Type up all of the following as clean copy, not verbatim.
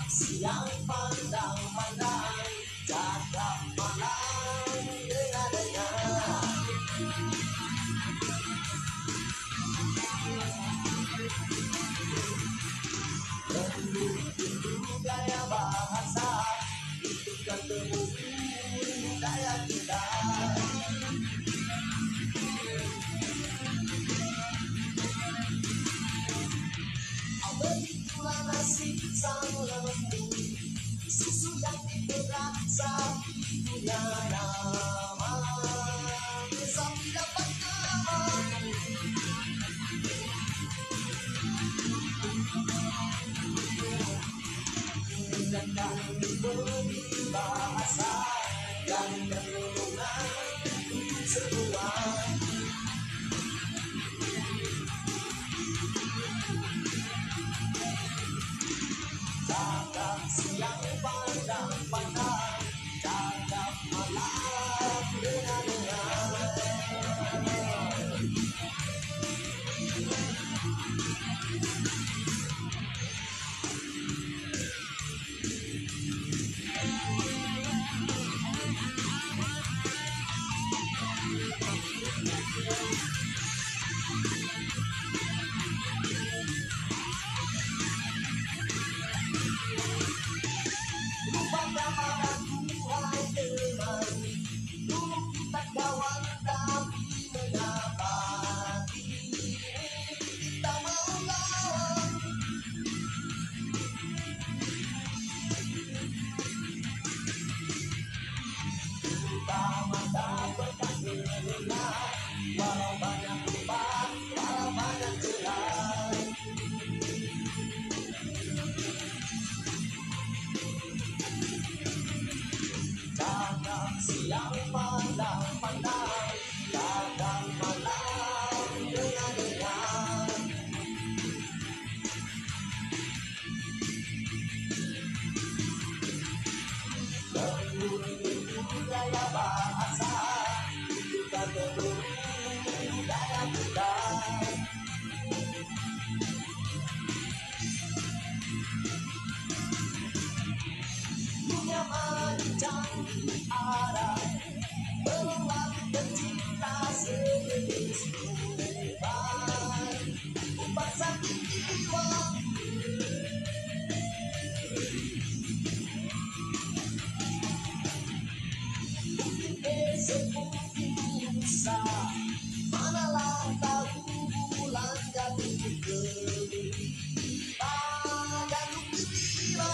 Siang pandang-pandang, jaga malam dengar-dengar. Bentuk gaya bahasa, itu kan budaya kita. Begitulah nasib sang lembu, susu yang diperasa punya nama, sapi dapat nama. Bukankah diberi bahasa yang berhubungan untuk semua? Jaga siang pandang-pandang, jaga malam dengar-dengar. Lupakan padaku hai teman, dulu kita kawan tapi mengapa kini kita mau lawan. Utama tak berkah, walau banyak lubang, walau banyak celah. Jaga siang pandang-pandang, jaga malam dengar-dengar. Budaya bahasa, itu kan budaya kita. Dunia macam ada, belum lagi tercipta sejenis beban, umpan sakit jiwa. Mungkin esok, mungkin lusa, manalah tahu bulan jatuh ke badan gembira.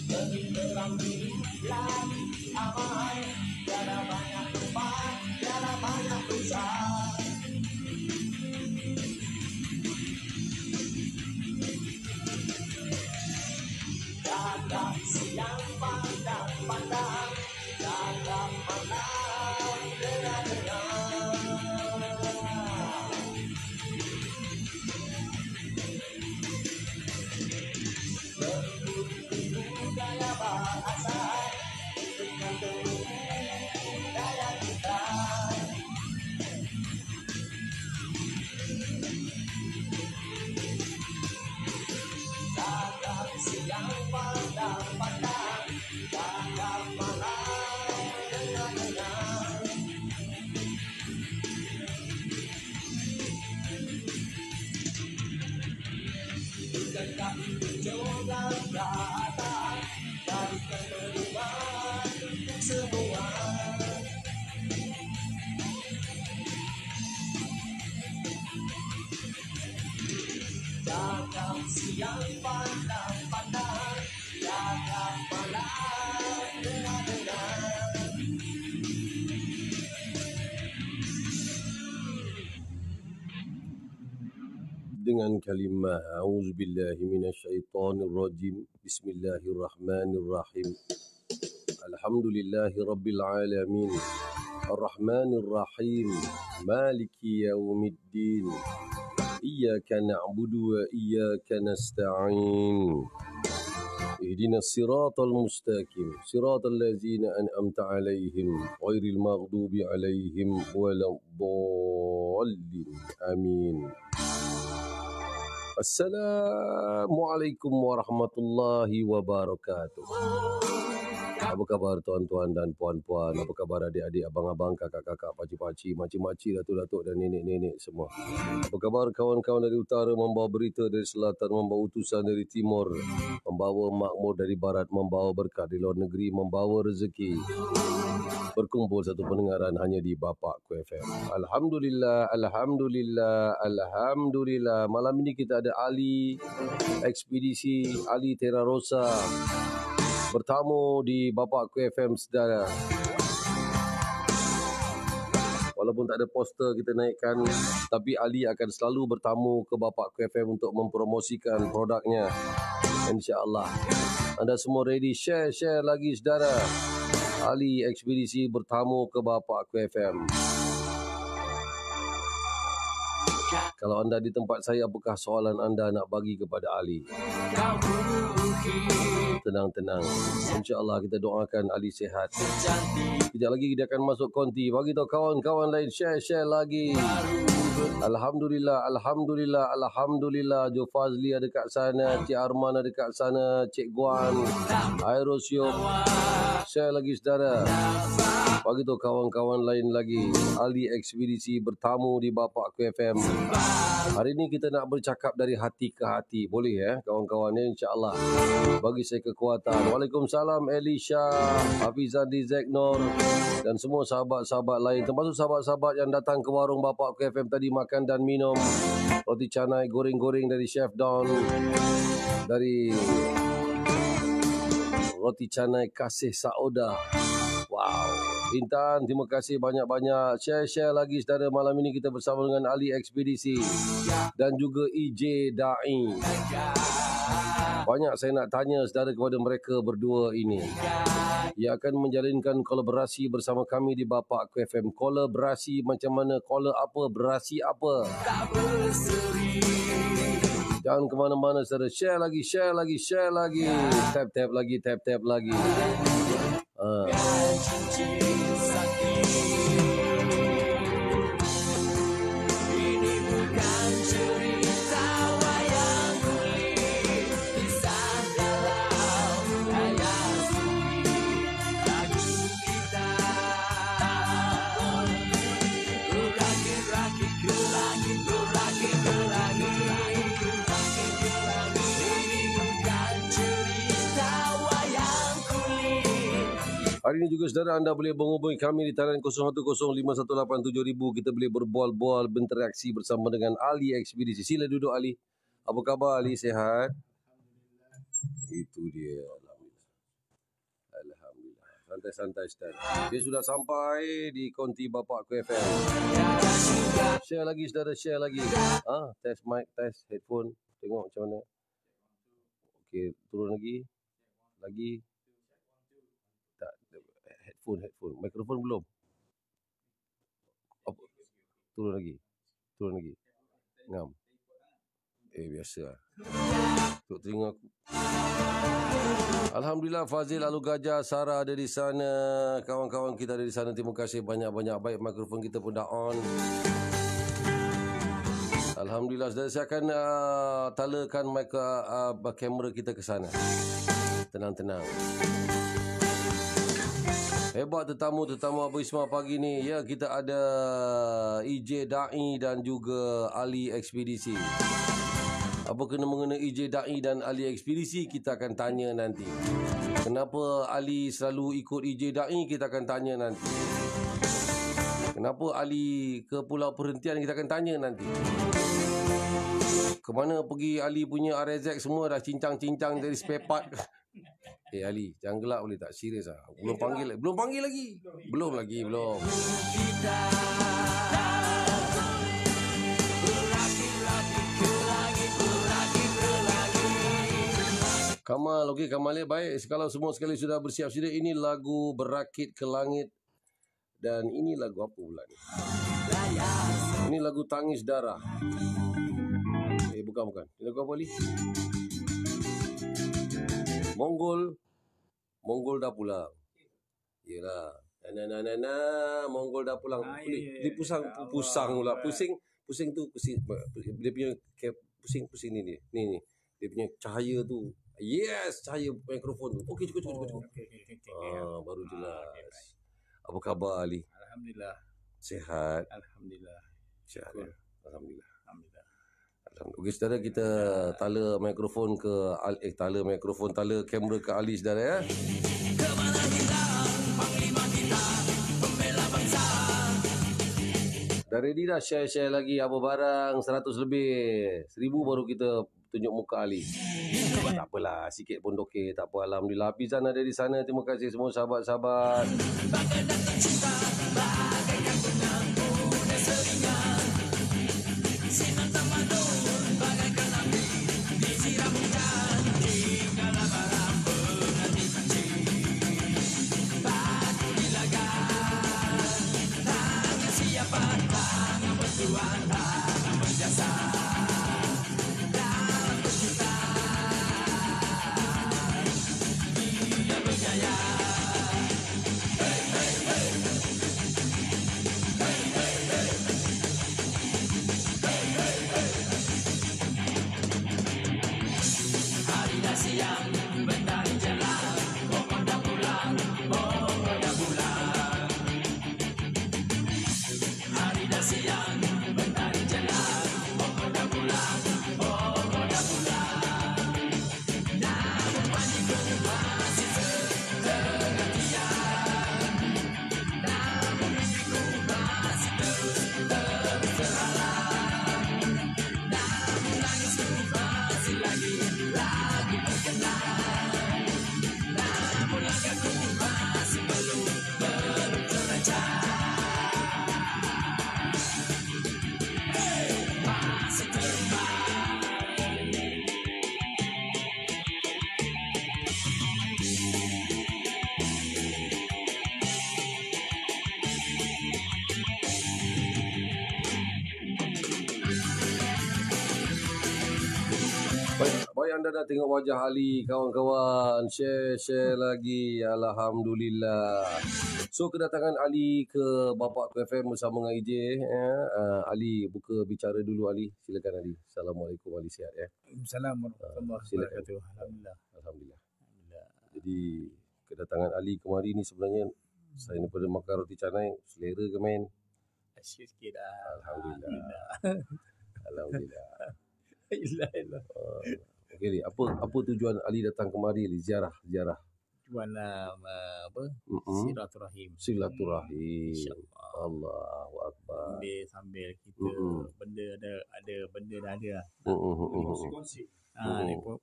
Terang lagi aman, tiada banyak tempat, tiada banyak dosa. Jaga siang pandang-pandang, jaga malam dengar-dengar. Budaya bahasa, itu kan budaya kita. Jaga siang pandang-pandang, jaga malam dengar-dengar. Bukankah itu jodoh datang, jadikan perubahan untuk semua. Jaga siang pandang-pandang, jaga malam dengar-dengar. Dengan kalimah a'udzubillahi minasyaitonirrajim, bismillahirrahmanirrahim. Alhamdulillahi rabbil alamin, arrahmanirrahim, maliki yaumiddin. إياك نعبد وإياك نستعين اهدنا الصراط المستقيم صراط الذين أنعمت عليهم غير المغضوب عليهم ولا الضالين آمين. Assalamualaikum warahmatullahi wabarakatuh. Apa khabar tuan-tuan dan puan-puan? Apa khabar adik-adik, abang-abang, kakak-kakak, pakcik-pakcik, makcik-makcik, datuk-datuk dan nenek-nenek semua? Apa khabar kawan-kawan dari utara membawa berita, dari selatan membawa utusan, dari timur membawa makmur, dari barat membawa berkat, di luar negeri membawa rezeki? Berkumpul satu pendengaran hanya di Bapakku FM. Alhamdulillah, Alhamdulillah, Alhamdulillah. Malam ini kita ada Ali Ekspedisi, Ali Terra Rosa bertamu di Bapakku FM, saudara. Walaupun tak ada poster kita naikkan, tapi Ali akan selalu bertamu ke Bapakku FM untuk mempromosikan produknya. InsyaAllah. Anda semua ready? Share lagi, saudara. Ali Ekspedisi bertamu ke Bapakku FM. Kalau anda di tempat saya, apakah soalan anda nak bagi kepada Ali? Tenang. InsyaAllah kita doakan Ali sihat. Sekejap lagi dia akan masuk konti. Bagi tahu kawan-kawan lain, share lagi. Alhamdulillah, Alhamdulillah, Alhamdulillah. Jo Fazli ada kat sana, Cik Arman ada kat sana, Cik Guan, Aerosyuk. Share lagi, saudara. Bagi tahu kawan-kawan lain lagi. Ali Ekspedisi bertamu di Bapakku FM. Hari ini kita nak bercakap dari hati ke hati. Boleh ya kawan-kawan ya, insyaAllah. Bagi saya kekuatan. Waalaikumsalam Elisha, Hafizandi Zeknor dan semua sahabat-sahabat lain. Termasuk sahabat-sahabat yang datang ke warung Bapakku FM tadi makan dan minum. Roti canai goreng-goreng dari Chef Don. Dari Roti Canai Kasih Sauda. Wow. Intan, terima kasih banyak-banyak. Share lagi, saudara. Malam ini kita bersama dengan Ali Ekspedisi dan juga EJ Da'i. Banyak saya nak tanya, saudara, kepada mereka berdua ini. Ia akan menjalinkan kolaborasi bersama kami di Bapakku FM. Kolaborasi macam mana? Apa? Berasi apa? Jangan ke mana-mana, saudara. Share lagi. Tap lagi. Hari ini juga, saudara, anda boleh menghubungi kami di talian 0105187000. Kita boleh berbual-bual, berinteraksi bersama dengan Ali Ekspedisi. Sila duduk, Ali. Apa khabar, Ali? Sihat? Itu dia. Alhamdulillah. Santai-santai, Ustaz. Dia sudah sampai di konti Bapakku FM. Share lagi, saudara. Test mic, test headphone. Tengok macam mana. Okey, turun lagi. Headphone. Mikrofon belum. Turun lagi. Ngam. Biasa. Tuk telinga aku. Alhamdulillah, Fazil Alu Gajah, Sarah ada di sana. Kawan-kawan kita ada di sana. Terima kasih banyak-banyak. Baik, mikrofon kita pun dah on. Alhamdulillah, saya akan talakan kamera kita ke sana. Tenang. Hebat tetamu Abu Ismail pagi ni. Ya, kita ada EJ Da'i dan juga Ali Ekspedisi. Apa kena-mengena EJ Da'i dan Ali Ekspedisi, kita akan tanya nanti. Kenapa Ali selalu ikut EJ Da'i, kita akan tanya nanti. Kenapa Ali ke Pulau Perhentian, kita akan tanya nanti. Kemana pergi Ali punya RZ semua dah cincang-cincang dari spare part. Ali, jangan gelak boleh tak? Serius lah. Belum panggil lagi. Belum. Kamal, okey, Kamal baik. Kalau semua sekali sudah bersiap sedia, ini lagu Berakit ke Langit. Dan ini lagu apa pula ni? Ini lagu Tangis Darah. Bukan. Ini lagu apa, Ali? Mongol dah pulang. Yelah. Mongol dah pulang. Dia pusang pula. Pusing tu. Dia punya pusing ni. Ni. Dia punya cahaya tu. Yes, cahaya mikrofon tu. Okey, cukup. Baru jelas. Apa khabar, Ali? Alhamdulillah. Sihat? Alhamdulillah. Sihat. Alhamdulillah. Alhamdulillah. Okey, saudara, kita tala kamera ke Ali, saudara, ya. Dah ready dah share lagi apa barang 100 lebih. 1000 baru kita tunjuk muka Ali. Tak apalah, sikit pun okey, tak apa. Alhamdulillah. Hafizan ada di sana. Terima kasih semua sahabat-sahabat. Baik, anda dah tengok wajah Ali, kawan-kawan. Share lagi. Alhamdulillah. So, kedatangan Ali ke Bapak FM bersama dengan EJ. Ali, buka bicara dulu, Ali. Silakan, Ali. Assalamualaikum, Ali. Sihat, ya? Assalamualaikum warahmatullahi wabarakatuh. Alhamdulillah. Jadi, kedatangan Ali kemari ni sebenarnya saya daripada makan roti canai, selera ke, men? Sikit dah. Alhamdulillah. Ilah. Okey, apa tujuan Ali datang kemari, Ali? Ziarah. Tujuan apa? Silaturahim. InsyaAllah. Allahu Akbar. Sambil kita benda ada benda dah ada. Kongsi-kongsi.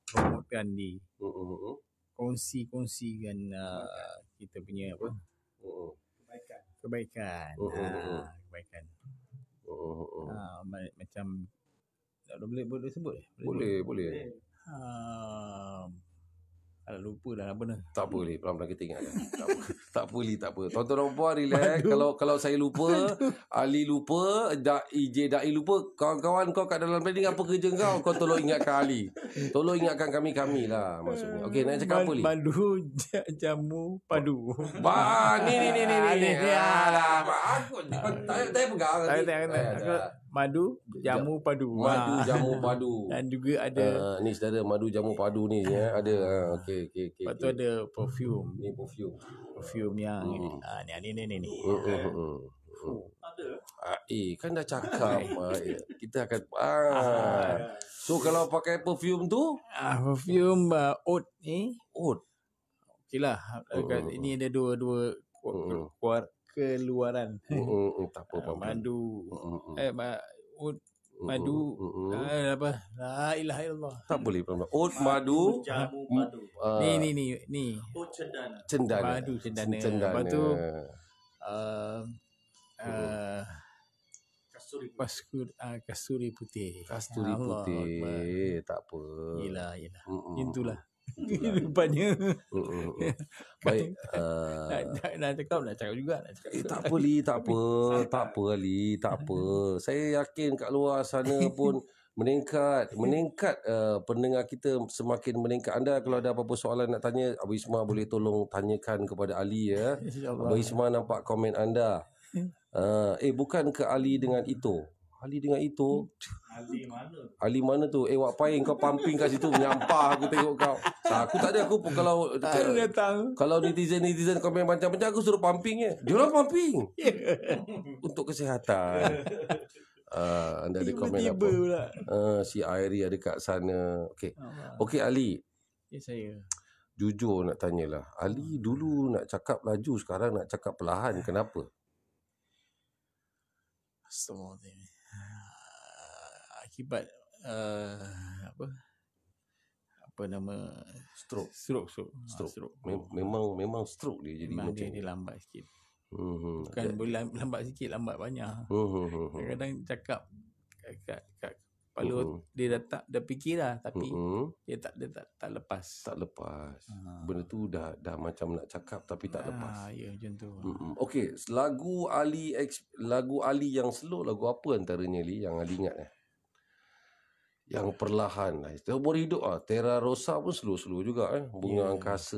Promotekan di. Kongsi-kongsikan kita punya apa? Kebaikan. Kebaikan. Macam boleh sebut? Boleh. Kalau lupa dah apa dah. Tak apa, Li. Pelan-pelan kita ingat. Tak apa. Tuan-tuan dan puan, relax. Kalau saya lupa, Ali lupa, Da'i lupa, kawan-kawan kau kat dalam planning, apa kerja kau tolong ingatkan Ali. Tolong ingatkan kami lah maksudnya. Okey, nak cakap apa, Li? Madu, jamu, padu. Ni. Alah, aku tak pegang. Madu, jamu, padu. Jamu, padu. Dan juga ada ni saudara, madu jamu padu ni ya. Ada. Okey. Lepas tu ada perfume. Ni perfume. Perfume yang ni. Ada. Kan dah cakap. Kita akan so kalau pakai perfume tu, perfume oat ni. Oat. Okeylah. Ini ada dua keluaran. Tak apa. Madu. Oat, madu. Apa? La ilaha illallah. Tak boleh. Oat, madu, jamu, madu. Ni. Oat cendana. Madu cendana. Lepas tu kasturi putih. Tak apa. Yelah. Itulah. Rupanya. Baik. Nak cakap juga. Tak apa Li, tak apa Ali, tak apa. Saya yakin kat luar sana pun meningkat pendengar kita semakin meningkat. Anda kalau ada apa-apa soalan nak tanya, Abang Isma boleh tolong tanyakan kepada Ali ya. Abang Isma nampak komen anda. Bukan ke Ali dengan Ito. Ali dengan Ito. Ali mana tu? Wak Pai kau pumping kat situ menyampah aku tengok kau. Aku tak ada, aku kalau netizen komen macam-macam aku suruh pumping je. Dia orang pumping. Untuk kesihatan. Anda ada komen apa? Pula. Si Airi ada kat sana. Okey Ali. Ya saya. Jujur nak tanyalah. Ali dulu nak cakap laju, sekarang nak cakap perlahan. Kenapa? Astagfirullahaladzim. Akibat apa nama Stroke. Memang stroke dia jadi memang macam dia lambat sikit. Bukan boleh lambat sikit, lambat banyak. Kadang-kadang cakap kat kepala dia dah fikir dah, tapi dia tak lepas. Benda tu dah macam nak cakap tapi tak lepas. Ya macam tu. Okey, lagu Ali yang slow, lagu apa antaranya Ali yang Ali ingat yang perlahan Seumur Hidup Terra Rosa pun slow juga Bunga Angkasa.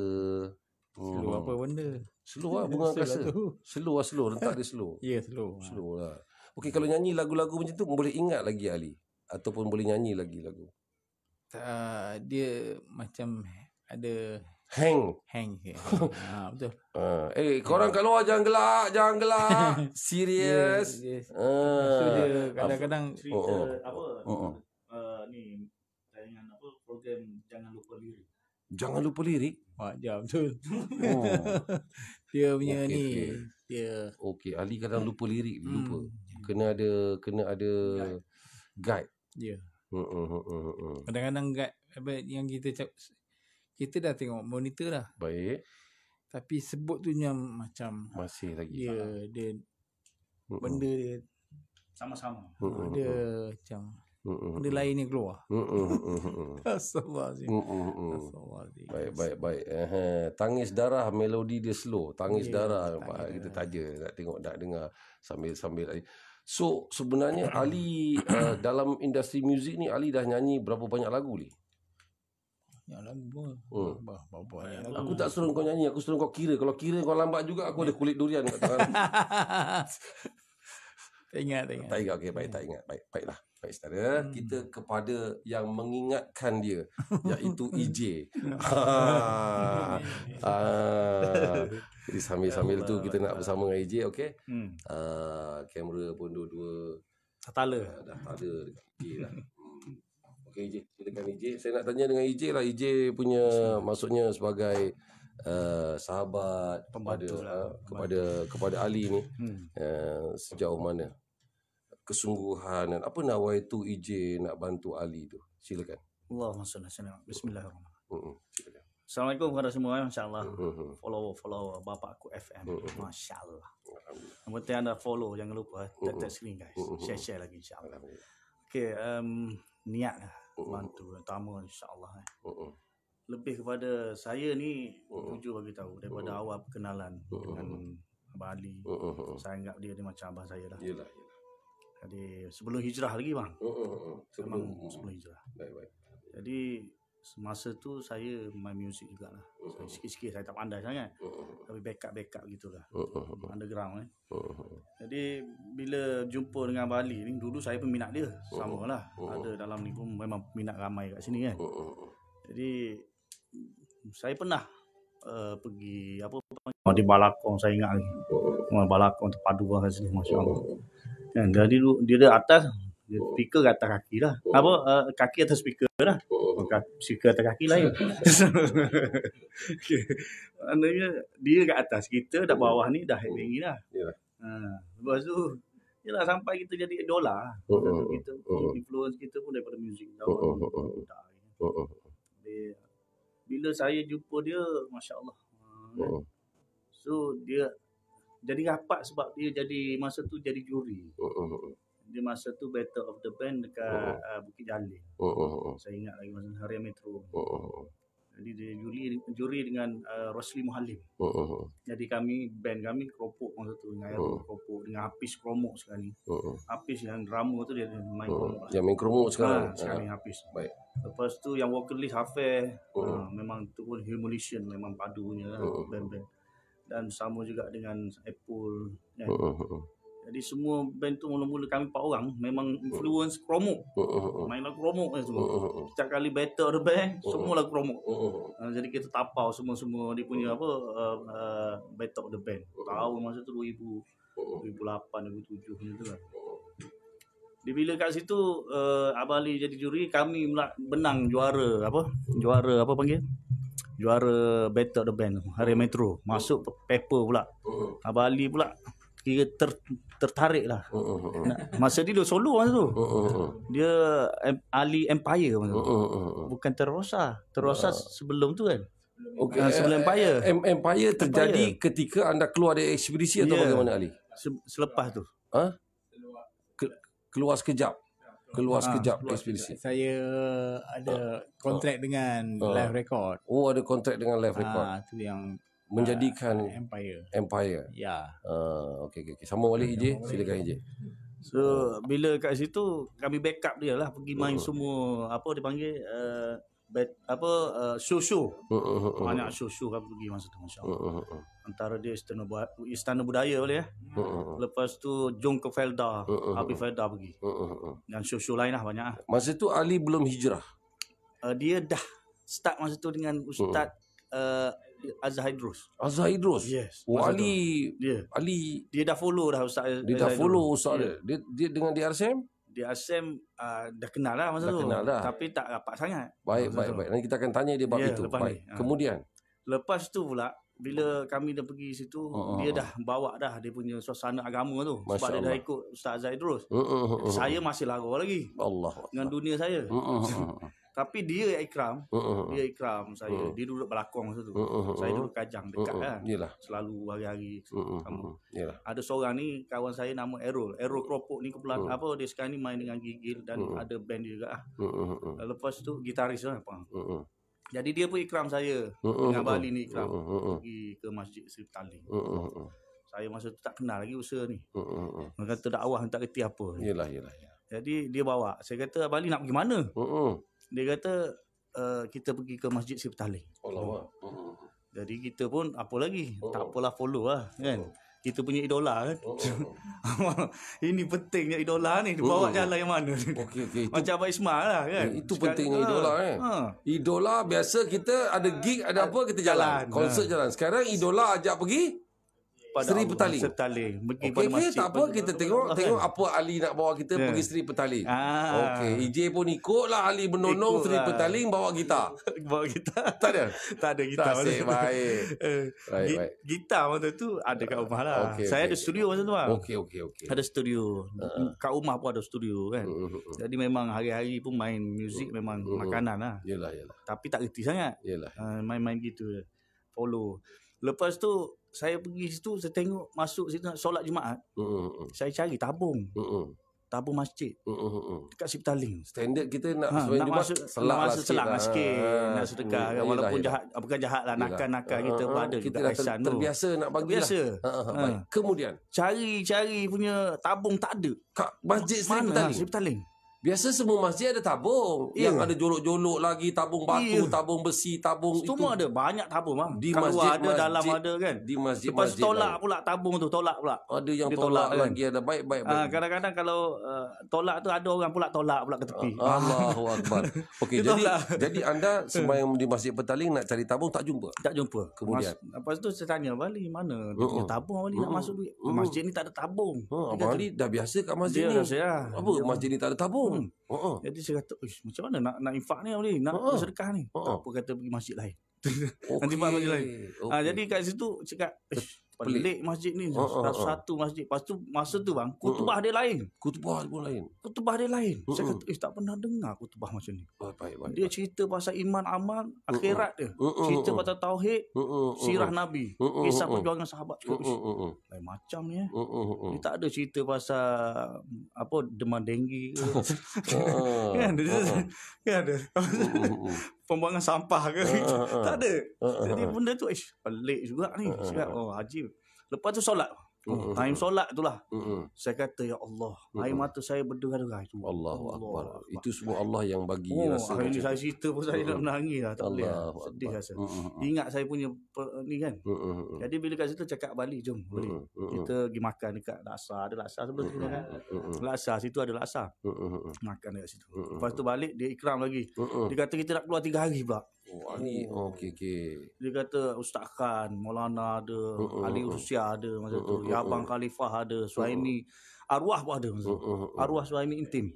Slow apa benda? Slow Bunga Angkasa. Slow rentak dia slow. Ya, slow lah. Okey, kalau nyanyi lagu-lagu macam tu boleh ingat lagi Ali ataupun boleh nyanyi lagi lagu? Dia macam ada hang betul. Korang kat luar jangan gelak. Serius. So dia kadang-kadang ni tayangan program Jangan lupa lirik. Ya betul. Dia punya dia Ali kadang lupa lirik, lupa. Kena ada guide. Ya. Kadang-kadang guide yang kita dah tengok monitor dah. Baik. Tapi sebut tu macam masih lagi. Dia benda dia sama-sama. Dia macam benda lain yang keluar. Astagfirullahaladzim. Baik. Tangis Darah, melodi dia slow. Tangis Darah. Kita taja nak tengok, nak dengar sambil. So sebenarnya Ali dalam industri muzik ni Ali dah nyanyi berapa banyak lagu ni? Yang lagu banyak lagu. Aku tak suruh kau nyanyi, aku suruh kau kira. Kalau kira kau lambat juga, aku ada kulit durian kat tangan. Tak ingat. Okey, baik, tak ingat. Baiklah. Baik saudara, kita kepada yang mengingatkan dia, iaitu EJ. Jadi sambil tu kita nak bersama dengan EJ, okey? Kamera pun dua-dua dah tak ada dekat EJ lah. Okey EJ, silakan EJ. Saya nak tanya dengan EJ lah. EJ punya maksudnya sebagai sahabat kepada Ali ni, sejauh mana kesungguhan dan apa nawai tu EJ nak bantu Ali tu? Silakan. Allahumma salli alaihi. Bismillahirrahmanirrahim. Silakan. Assalamualaikum kepada semua, masya-Allah. Follow Bapak Aku FM. Masya-Allah. Yang penting anda follow, jangan lupa tap screen guys. Share lagi insya-Allah. Okey, niat bantu pertama insya-Allah. Lebih kepada saya ni jujur bagi tahu daripada awal perkenalan dengan Abang Ali. Saya anggap dia macam abang saya lah. Yalah. Jadi sebelum hijrah lagi bang. Sebelum hijrah. Baik. Jadi semasa tu saya main muzik jugalah. Saya sikit-sikit, saya tak pandai sangat. Tapi backup gitulah. Underground Jadi bila jumpa dengan Abang Ali ni, dulu saya peminat dia. Samalah. Ada dalam ni pun memang minat ramai kat sini kan. Jadi saya pernah pergi di balakon, saya ingat lagi. Balakon terpadu kat sini, masya-Allah. Kan dia ada atas, dia speaker kat atas kaki lah. Kaki atas speaker lah. Speaker atas kaki lain. Maknanya dia kat atas, kita dah bawah ni dah headbanging dah. Lepas tu yalah, sampai kita jadi idola. Kita influence kita pun daripada muzik. Bila saya jumpa dia, masya-Allah. So dia jadi rapat sebab dia jadi masa tu jadi juri. Dia masa tu Battle of the Band dekat Bukit Jalil. Saya ingat lagi masa Harian Metro. Jadi dia juri dengan Rosli Muhalim. Jadi band kami keropok masa tu dengan Aero keropok dengan Hafiz Kromok sekali. Hafiz yang drama tu dia main kromok. Yang main kromok sekarang. Sekarang Hafiz. Baik. Lepas tu yang vocalist Hafiz, memang tu pun Humiliation, memang padunya band-band. Dan sama juga dengan Apple kan. Jadi semua band tu mula-mula kami 4 orang memang influence kromok. Main lagu kromok semua. Setiap kali battle the band, semua lagu kromok. Jadi kita tapau semua dia punya battle the band. Tahun masa tu 2008, 2007 macam tu lah. Bila kat situ Abang Ali jadi juri, kami pula benang juara battle the band Hari Metro. Masuk paper pula. Abang Ali pula kira tertarik lah. Masa dia solo masa tu. Dia Ali Empire masa tu. Bukan Terrosa. Terrosa sebelum tu kan. Okay. Sebelum Empire. Empire terjadi ketika anda keluar dari ekspedisi atau bagaimana Ali? Selepas tu. Keluar sekejap ekspedisi. Saya ada kontrak dengan Live Record. Oh, ada kontrak dengan Live Record. Tu yang menjadikan Empire. Ya. Okey. Sama balik EJ, silakan EJ. So bila kat situ kami backup dia lah, pergi main semua dia panggil show. Banyak show kami pergi masa tu, masya-Allah. Antara dia Istana Budaya boleh ya. Lepas tu Jom ke Felda, Habib Felda pergi. Dan show lain lah banyak. Masa tu Ali belum hijrah. Dia dah start masa tu dengan Ustaz Azhar Idrus. Yes. Ali dia dah follow dah Ustaz. Dia dah follow Ustaz dia. Dia dengan DRSM? DRSM dah kenal lah masa tu. Tapi tak rapat sangat. Baik. Nanti kita akan tanya dia bab itu. Baik. Kemudian lepas tu pula bila kami dah pergi situ, dia dah bawa dah dia punya suasana agama tu. Sebab dia dah ikut Ustaz Azhar Idrus. Saya masih lara lagi. Allah. Dengan dunia saya. Tapi dia ikram. Dia ikram saya. Dia duduk belakang masa tu. Saya duduk kajang dekat kan. Selalu hari-hari sama. Ada seorang ni kawan saya nama Errol Keropok ni kebetulan dia sekarang ni main dengan Gigil dan ada band dia juga. Lepas tu gitaris lah apa. Jadi dia pun ikram saya dengan Bali ni ikram. Pergi ke Masjid Sri Taling. Saya masa tu tak kenal lagi usaha ni. Dia kata dakwah tak kerti apa. Yalah. Jadi dia bawa. Saya kata Bali nak pergi mana? Dia kata kita pergi ke Masjid Sri Taling. Jadi kita pun apa lagi? Tak apalah, follow lah kan. Kita punya idola kan. Ini pentingnya idola ni. Bawa jalan yang mana. Okey. Macam Abang Ismail lah kan. Itu pentingnya idola kan. Idola biasa kita ada gig, ada apa kita jalan. Konsert jalan. Sekarang idola ajak pergi Sri Petaling. Pergi pada masjid. Tak apa, kita tengok apa Ali nak bawa kita pergi Sri Petaling. Okey, EJ pun ikutlah Ali menonong Sri Petaling bawa gitar. Tak ada gitar. Baik. Gitar masa tu ada kat rumah lah. Saya ada studio masa tu lah. Okey. Ada studio. Kat rumah pun ada studio kan. Jadi memang hari-hari pun main muzik, memang makanan lah. Yalah. Tapi tak reti sangat. Main-main gitu. Follow. Lepas tu saya pergi situ, saya tengok masuk situ nak solat Jumaat. Saya cari tabung masjid dekat Sri Petaling. Standard kita nak Jumaat selak sikit, nak sedekah kan. Walaupun jahat, bukan jahat lah, nakal-nakal kita pun ada kita juga ihsan tu. Terbiasa nak bagi biasa. Kemudian cari punya tabung tak ada kat Masjid Sri Petaling. Biasa semua masjid ada tabung. Yang ada jolok-jolok lagi, tabung batu, tabung besi, tabung semua itu. Ada banyak tabung bang. Di masjid ada, dalam ada kan. Di masjid. Lepas tolak pula tabung tu, tolak pula. Ada yang tolak lagi kan. Ada baik. Kadang-kadang kalau tolak tu ada orang pula tolak ke tepi. Allahu Akbar. Okey, jadi anda sembahyang di Masjid Petaling nak cari tabung tak jumpa. Kemudian lepas tu saya tanya Bali mana punya tabung, Bali nak masuk duit. Masjid ni tak ada tabung. Abang Ali dah biasa kat masjid ni. Apa masjid ni tak ada tabung? Jadi saya kata, macam mana nak infak ni Abang Ali, nak sedekah ni. Tak apa, kata pergi masjid lain. Nanti masjid lain. Jadi kat situ cakap pelik masjid ni. Satu masjid. Lepas tu masa tu bang, kutubah dia lain. Kutubah dia lain. Saya kata tak pernah dengar kutubah macam ni. Baik. Dia cerita pasal iman, amal, akhirat dia. Cerita pasal tauhid, sirah Nabi, kisah perjuangan sahabat. Lain macam ni. Dia tak ada cerita pasal demam denggi ke. Kan ada. pembuangan sampah ke gitu. Tak ada. Jadi benda tu pelik juga ni. Cakap, ajib. Lepas tu solat. Time solat itulah. Saya kata, ya Allah, air mata saya berderai-derai tu. Allahu Akbar. Itu semua Allah yang bagi rasa. Hari ni saya cerita pun saya nak menangis lah. Tak boleh. Sedih rasa. Ingat saya punya ni kan. Jadi bila kat situ cakap balik, jom balik. Kita pergi makan dekat Laksa. Ada Laksa sebelah sini kan. Laksa, situ ada Laksa. Makan dekat situ. Lepas tu balik, dia ikram lagi. Dia kata kita nak keluar 3 hari pula. Okey. Dia kata Ustaz Khan, Maulana ada, Ali Rusia ada masa tu, Abang Khalifah ada, Suhaimi, arwah pun ada masa tu. Arwah Suhaimi Intim.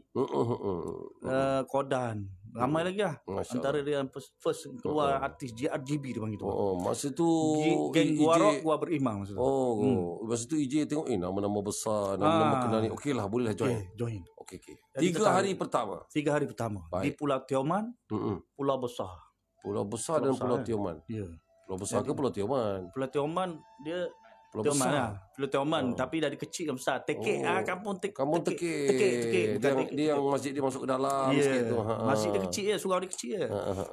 Kodan. Ramai lagi lah. Antara dia yang first keluar artis JRGB dia panggil tu. Masa tu geng Gua Rock, Gua Berimam masa tu. Masa tu EJ tengok nama-nama besar, nama-nama kenal ni. Okeylah, bolehlah join. Join. Okey. 3 hari pertama. 3 hari pertama. Di Pulau Tioman, Pulau Besar. Pulau Besar dan Pulau Tioman. Ya. Pulau Besar ke Pulau Tioman? Pulau Tioman dia Pulau Tioman Besar. lah. Pulau Tioman tapi dari kecil ke besar. Tekek kampung Kampung Tekek. Dia yang masjid dia masuk ke dalam sikit tu. Masjid dia kecil je, surau dia kecil je.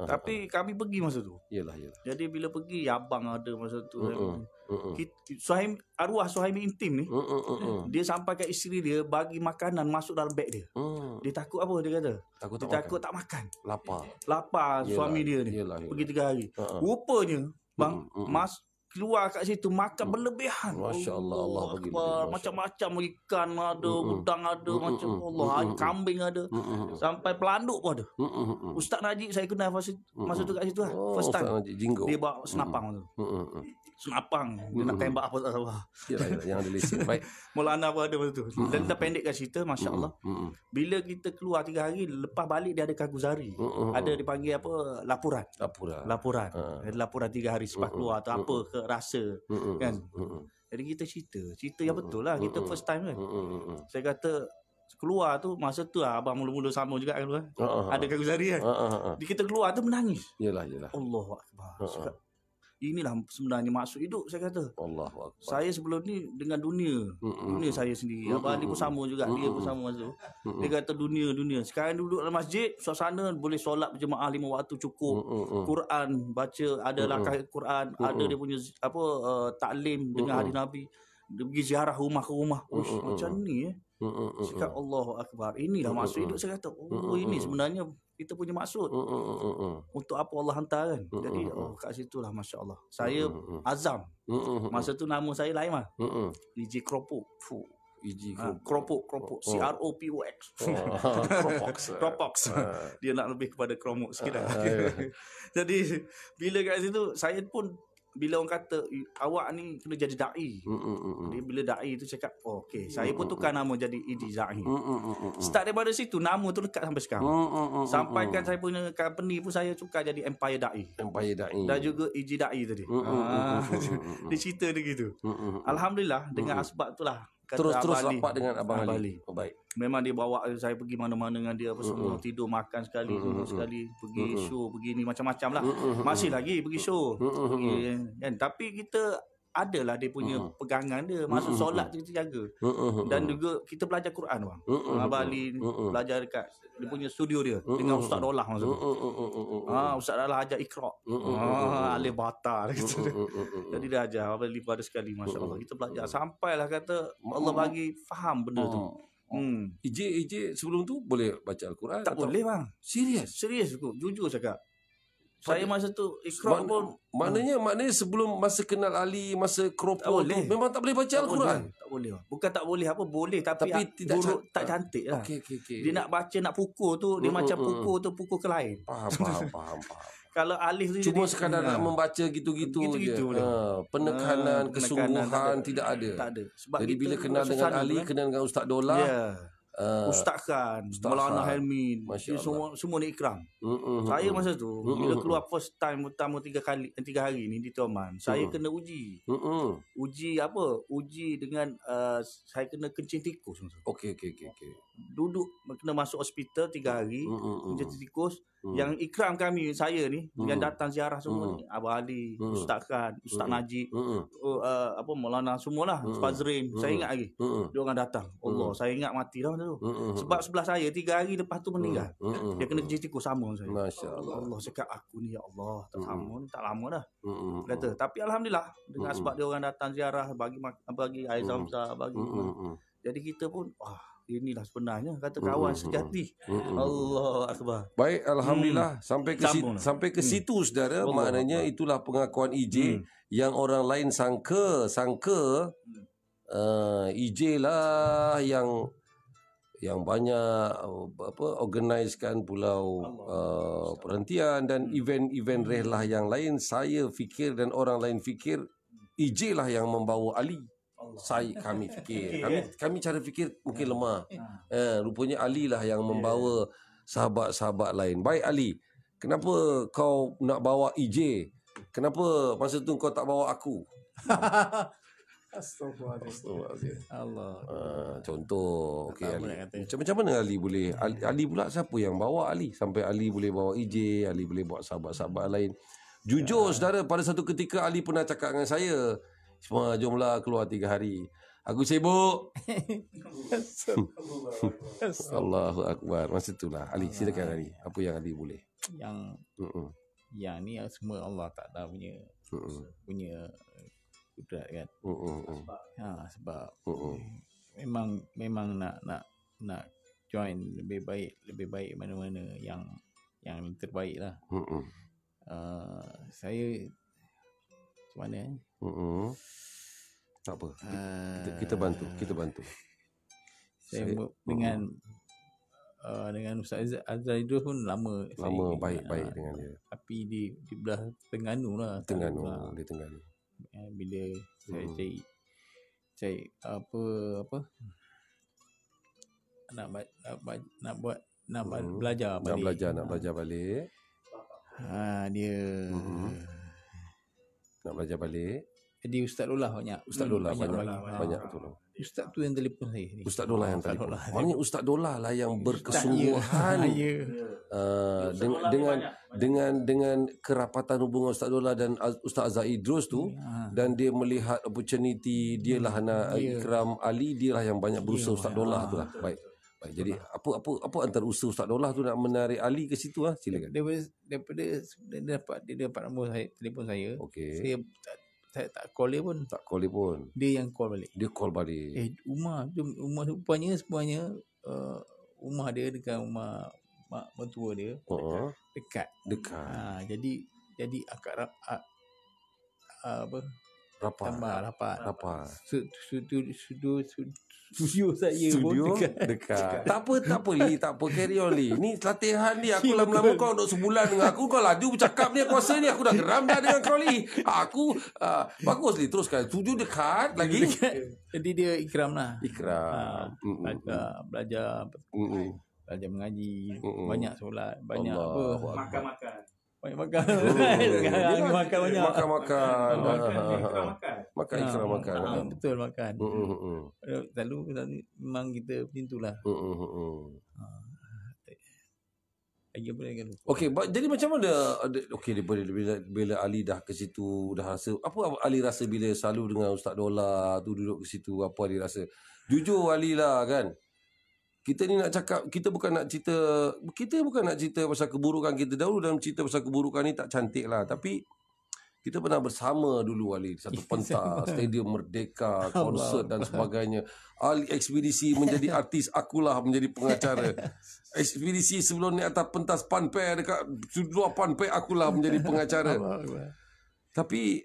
Tapi kami pergi masa tu. Yalah. Jadi bila pergi, abang ada masa tu. Arwah Suhaimi Intim ni, dia sampai kat isteri dia bagi makanan masuk dalam beg dia. Dia takut apa dia kata? Takut tak makan. Lapar suami dia ni. Pergi 3 hari. Rupanya bang, keluar kat situ makan berlebihan. Masya-Allah, Allah bagi macam-macam ikan ada, udang ada, macam Allah, kambing ada. Sampai pelanduk pun ada. Ustaz Najib saya kenal masa tu kat situ lah. First time. Dia bawa senapang tu. Senapang dia nak tembak apa tak tahu. Yalah, yang ada lesen. Baik. Maulana pun ada masa tu. Dan kita pendekkan cerita, masya-Allah. Bila kita keluar 3 hari, lepas balik dia ada kaguzari. Ada dipanggil apa? Laporan. Ada laporan 3 hari sebab keluar atau apa ke rasa kan. Jadi kita cerita yang betul lah. Kita first time kan. Saya kata keluar tu masa tu lah, abang mula-mula sama juga kan. Ada kaguzari kan. Kita keluar tu menangis. Yalah. Allahu Akbar. Inilah sebenarnya maksud hidup, saya kata. Allahu Akbar. Saya sebelum ni dengan dunia saya sendiri. Abang Ali pun sama juga, dia pun sama masa tu. Dia kata dunia. Sekarang duduk dalam masjid, suasana boleh solat berjemaah 5 waktu cukup. Quran baca, ada lakah Quran, ada dia punya taklim dengan hari Nabi. Dia pergi ziarah rumah ke rumah. Macam ni cakap Allahu Akbar. Inilah maksud hidup, saya kata. Ini sebenarnya kita punya maksud. Untuk apa Allah hantar kan. Jadi kat situlah masya-Allah. Saya azam. Masa tu nama saya lain mah. EJ Kropok. Kropok. CROPOX. Kropox. Dia nak lebih kepada kromok sikit lah. Jadi bila kat situ saya pun, bila orang kata awak ni kena jadi da'i. Dia bila da'i tu cakap, okey, saya pun tukar nama jadi EJ Zahi. Start daripada situ, nama tu dekat sampai sekarang. Sampaikan saya punya company pun saya tukar jadi Empire Da'i. Dan juga EJ Da'i tadi. Dia cerita dia gitu. Alhamdulillah dengan asbab itulah. Terus rapat dengan Abang Ali. Baik. Memang dia bawa saya pergi mana-mana dengan dia apa semua, tidur makan sekali, pergi show, pergi ni macam-macam lah. Masih lagi pergi show. Pergi, kan. Tapi kita adalah dia punya pegangan dia. Masuk solat kita jaga. Dan juga kita belajar Quran bang. Abang Ali belajar dekat dia punya studio dia dengan Ustaz Dolah masa tu. Ustaz Dolah ajar Iqra. Alif Bata gitu. Jadi dia ajar Abang Ali pada sekali, masya-Allah. Kita belajar sampailah kata Allah bagi faham benda tu. EJ sebelum tu boleh baca Al-Quran? Tak boleh bang. Serius aku jujur cakap. Saya masa tu Iqra pun maknanya sebelum masa kenal Ali, masa Kropok tu memang tak boleh baca Al-Quran. Tak boleh. Bukan tak boleh apa, boleh tapi tidak tak cantik lah. Okey. Dia nak baca, nak pukul tu dia macam pukul ke lain. Faham. Kalau alif tu cuma sekadar nak membaca gitu-gitu je. Penekanan, kesungguhan tidak ada. Tak ada. Sebab jadi bila kenal dengan Ali, kenal dengan Ustaz Dolah, Ustaz Khan, Maulana Helmin, semua ni ikram. Saya masa tu bila keluar first time pertama 3 hari ni di Tioman, saya kena uji. Uji apa? Uji dengan saya kena kencing tikus masa tu. Okey. Duduk kena masuk hospital 3 hari, kencing tikus. Yang ikram kami, saya ni yang datang ziarah semua ni, Abang Ali, Ustaz Khan, Ustaz Najib, Maulana semualah, Fazrin, saya ingat lagi. Dia orang datang. Allah, saya ingat mati dah. tu. Sebab sebelah saya 3 hari lepas tu meninggal. Dia kena kerja tikus sama dengan saya. Masya-Allah. Allah cakap aku ni ya Allah tak sama ni tak lama dah. Kata tapi alhamdulillah dengan sebab dia orang datang ziarah bagi air zam-zam bagi. Jadi kita pun inilah sebenarnya kata kawan sejati. Allah akbar. Baik, alhamdulillah sampai ke situ saudara. Maknanya itulah pengakuan EJ yang orang lain sangka EJ lah yang banyak organisekan pulau perhentian dan event-event rehlah yang lain. Saya fikir dan orang lain fikir EJ lah yang membawa Ali. Kami fikir kami cara fikir mungkin lemah. Rupanya Ali lah yang membawa sahabat-sahabat lain. Baik Ali, kenapa kau nak bawa EJ? Kenapa masa tu kau tak bawa aku? Astagfirullahaladzim. Allah. Contoh okey Ali. Macam mana Ali boleh Ali pula siapa yang bawa Ali sampai Ali boleh bawa EJ, Ali boleh bawa sahabat-sahabat lain. Jujur saudara, pada satu ketika Ali pernah cakap dengan saya, "Semua jomlah keluar 3 hari. Aku sibuk." Allahu akbar. Masa itulah Ali, silakan Ali. Apa yang Ali boleh? Yang ni semua Allah Taala punya kudrat kan. Sebab memang nak join lebih baik mana-mana yang terbaik lah. Saya macam mana tak apa. Kita bantu. Saya dengan Ustaz Azhar Idrus pun lama baik dengan dia. Tapi di belah Terengganu lah. Di Terengganu. Bila saya cari apa nak belajar balik. Nak belajar balik. Dia nak belajar balik. Jadi Ustaz Dollah banyak tolong. Ustaz tu yang telefon saya ni. Ustaz Dollah yang telefon. Maknanya Ustaz Dollah lah yang berkesungguhan dengan kerapatan hubungan Ustaz Dollah dan Ustaz Azhar Idrus tu, dan dia melihat opportunity, dialah nak ikram Ali, dialah yang banyak berusaha Ustaz Dollah tu lah. Baik. Jadi apa antara usaha Ustaz Dollah tu nak menarik Ali ke situ lah? Silakan. Daripada dia dapat nombor saya, telefon saya. Okey. Saya tak call dia pun. Dia yang call balik. Rumah rupanya semuanya rumah dia dengan rumah mak mertua dia dekat. Jadi akak rapat. Studio saya pun dekat. Tak apa Li, carry on Li. Ni latihan ni. Aku lama-lama kau duduk sebulan dengan aku, kau laju bercakap ni, aku rasa ni aku dah geram dah dengan kau Li. Aku bagus Li, teruskan. Studio dekat lagi. Jadi dia ikram lah. Belajar mengaji, banyak solat, banyak makan-makan. Banyak makan. Makan. Betul, makan. Selalu memang kita macam itulah. Okey, jadi macam mana? Okey, bila Ali dah ke situ, dah rasa apa Ali rasa bila selalu dengan Ustaz Dollah tu duduk ke situ, apa Ali rasa? Jujur Ali lah kan. Kita ni nak cakap, kita bukan nak cerita pasal keburukan kita dahulu. Dalam cerita pasal keburukan ni tak cantik lah. Tapi kita pernah bersama dulu Ali, satu pentas, Stadium Merdeka, konsert dan sebagainya. Ali ekspedisi menjadi artis, akulah menjadi pengacara. Ekspedisi sebelum ni atas pentas Panpel, dekat luar Panpel, akulah menjadi pengacara. Tapi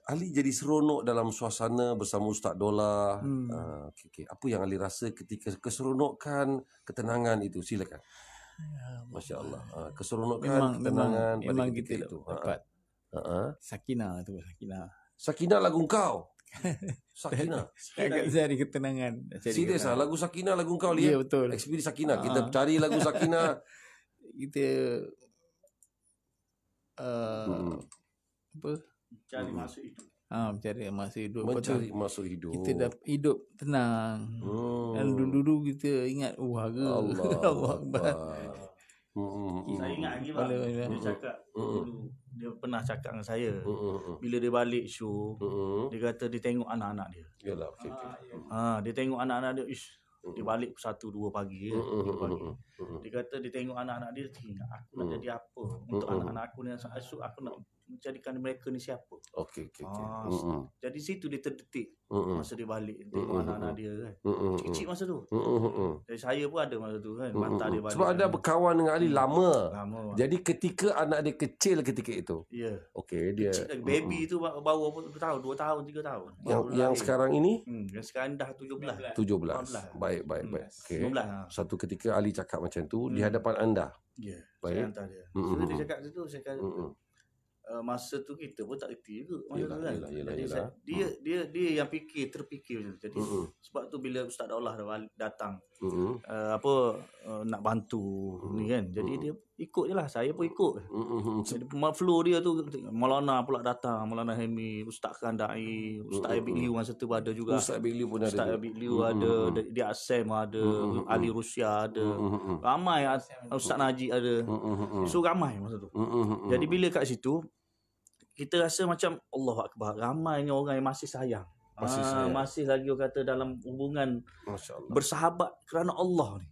Ali jadi seronok dalam suasana bersama Ustaz Dollah. Apa yang Ali rasa ketika keseronokan, ketenangan itu? Silakan. Masya Allah. Keseronokan, ketenangan. Memang kita dapat Sakinah tu. Sakinah lagu kau. Sakinah. Agak cari ketenangan. Serius lah, lagu Sakinah lagu kau Li. Ya, betul. Ekspedisi Sakinah. Kita cari lagu Sakinah. Kita Cari masuk hidup. Mencari masuk hidup. Kita dah hidup tenang. Dan dulu kita ingat Allah Akbar. Saya ingat lagi bang, dia cakap dulu, dia pernah cakap dengan saya bila dia balik show, dia kata dia tengok anak-anak dia. Yalah, dia tengok anak-anak dia, Dia balik 1-2 pagi kan. Dia kata dia tengok anak-anak dia, aku nak jadi apa untuk anak-anak aku ni, esok aku nak menjadikan mereka ni siapa. Okey. Jadi situ dia terdetik masa dia balik tengok anak-anak dia kan. Kecil masa tu. Jadi saya pun ada masa tu kan, hantar dia balik. Sebab ada berkawan dengan Ali lama. Jadi Jadi ketika anak dia kecil ketika itu. ya. Okey, dia Baby tu baru berapa tahun, 2 tahun, 3 tahun. yang sekarang ini Yang sekarang dah 17. 17. Baik. Okey. 19. Satu ketika Ali cakap macam tu di hadapan anda. Ya. Baik. Saya hantar dia. So dia cakap situ, saya kata masa tu kita pun tak reti juga masa tu kan. Jadi dia yang terfikir macam tu. Jadi sebab tu bila Ustaz Daulah datang nak bantu ni kan. Jadi dia ikut je lah, saya pun ikut. Jadi flow dia tu, Maulana pula datang, Maulana Hemi, Ustaz Kandai, Ustaz Abid Liu masa tu ada juga. Ustaz Abid Liu pun ada. Ustaz Abid Liu ada, dia Asem ada, Ali Rusia ada. Ramai, Ustaz Najib ada. So ramai masa tu. Jadi bila kat situ kita rasa macam Allahu Akbar, ramainya orang yang masih sayang. Masih lagi orang kata dalam hubungan bersahabat kerana Allah ni.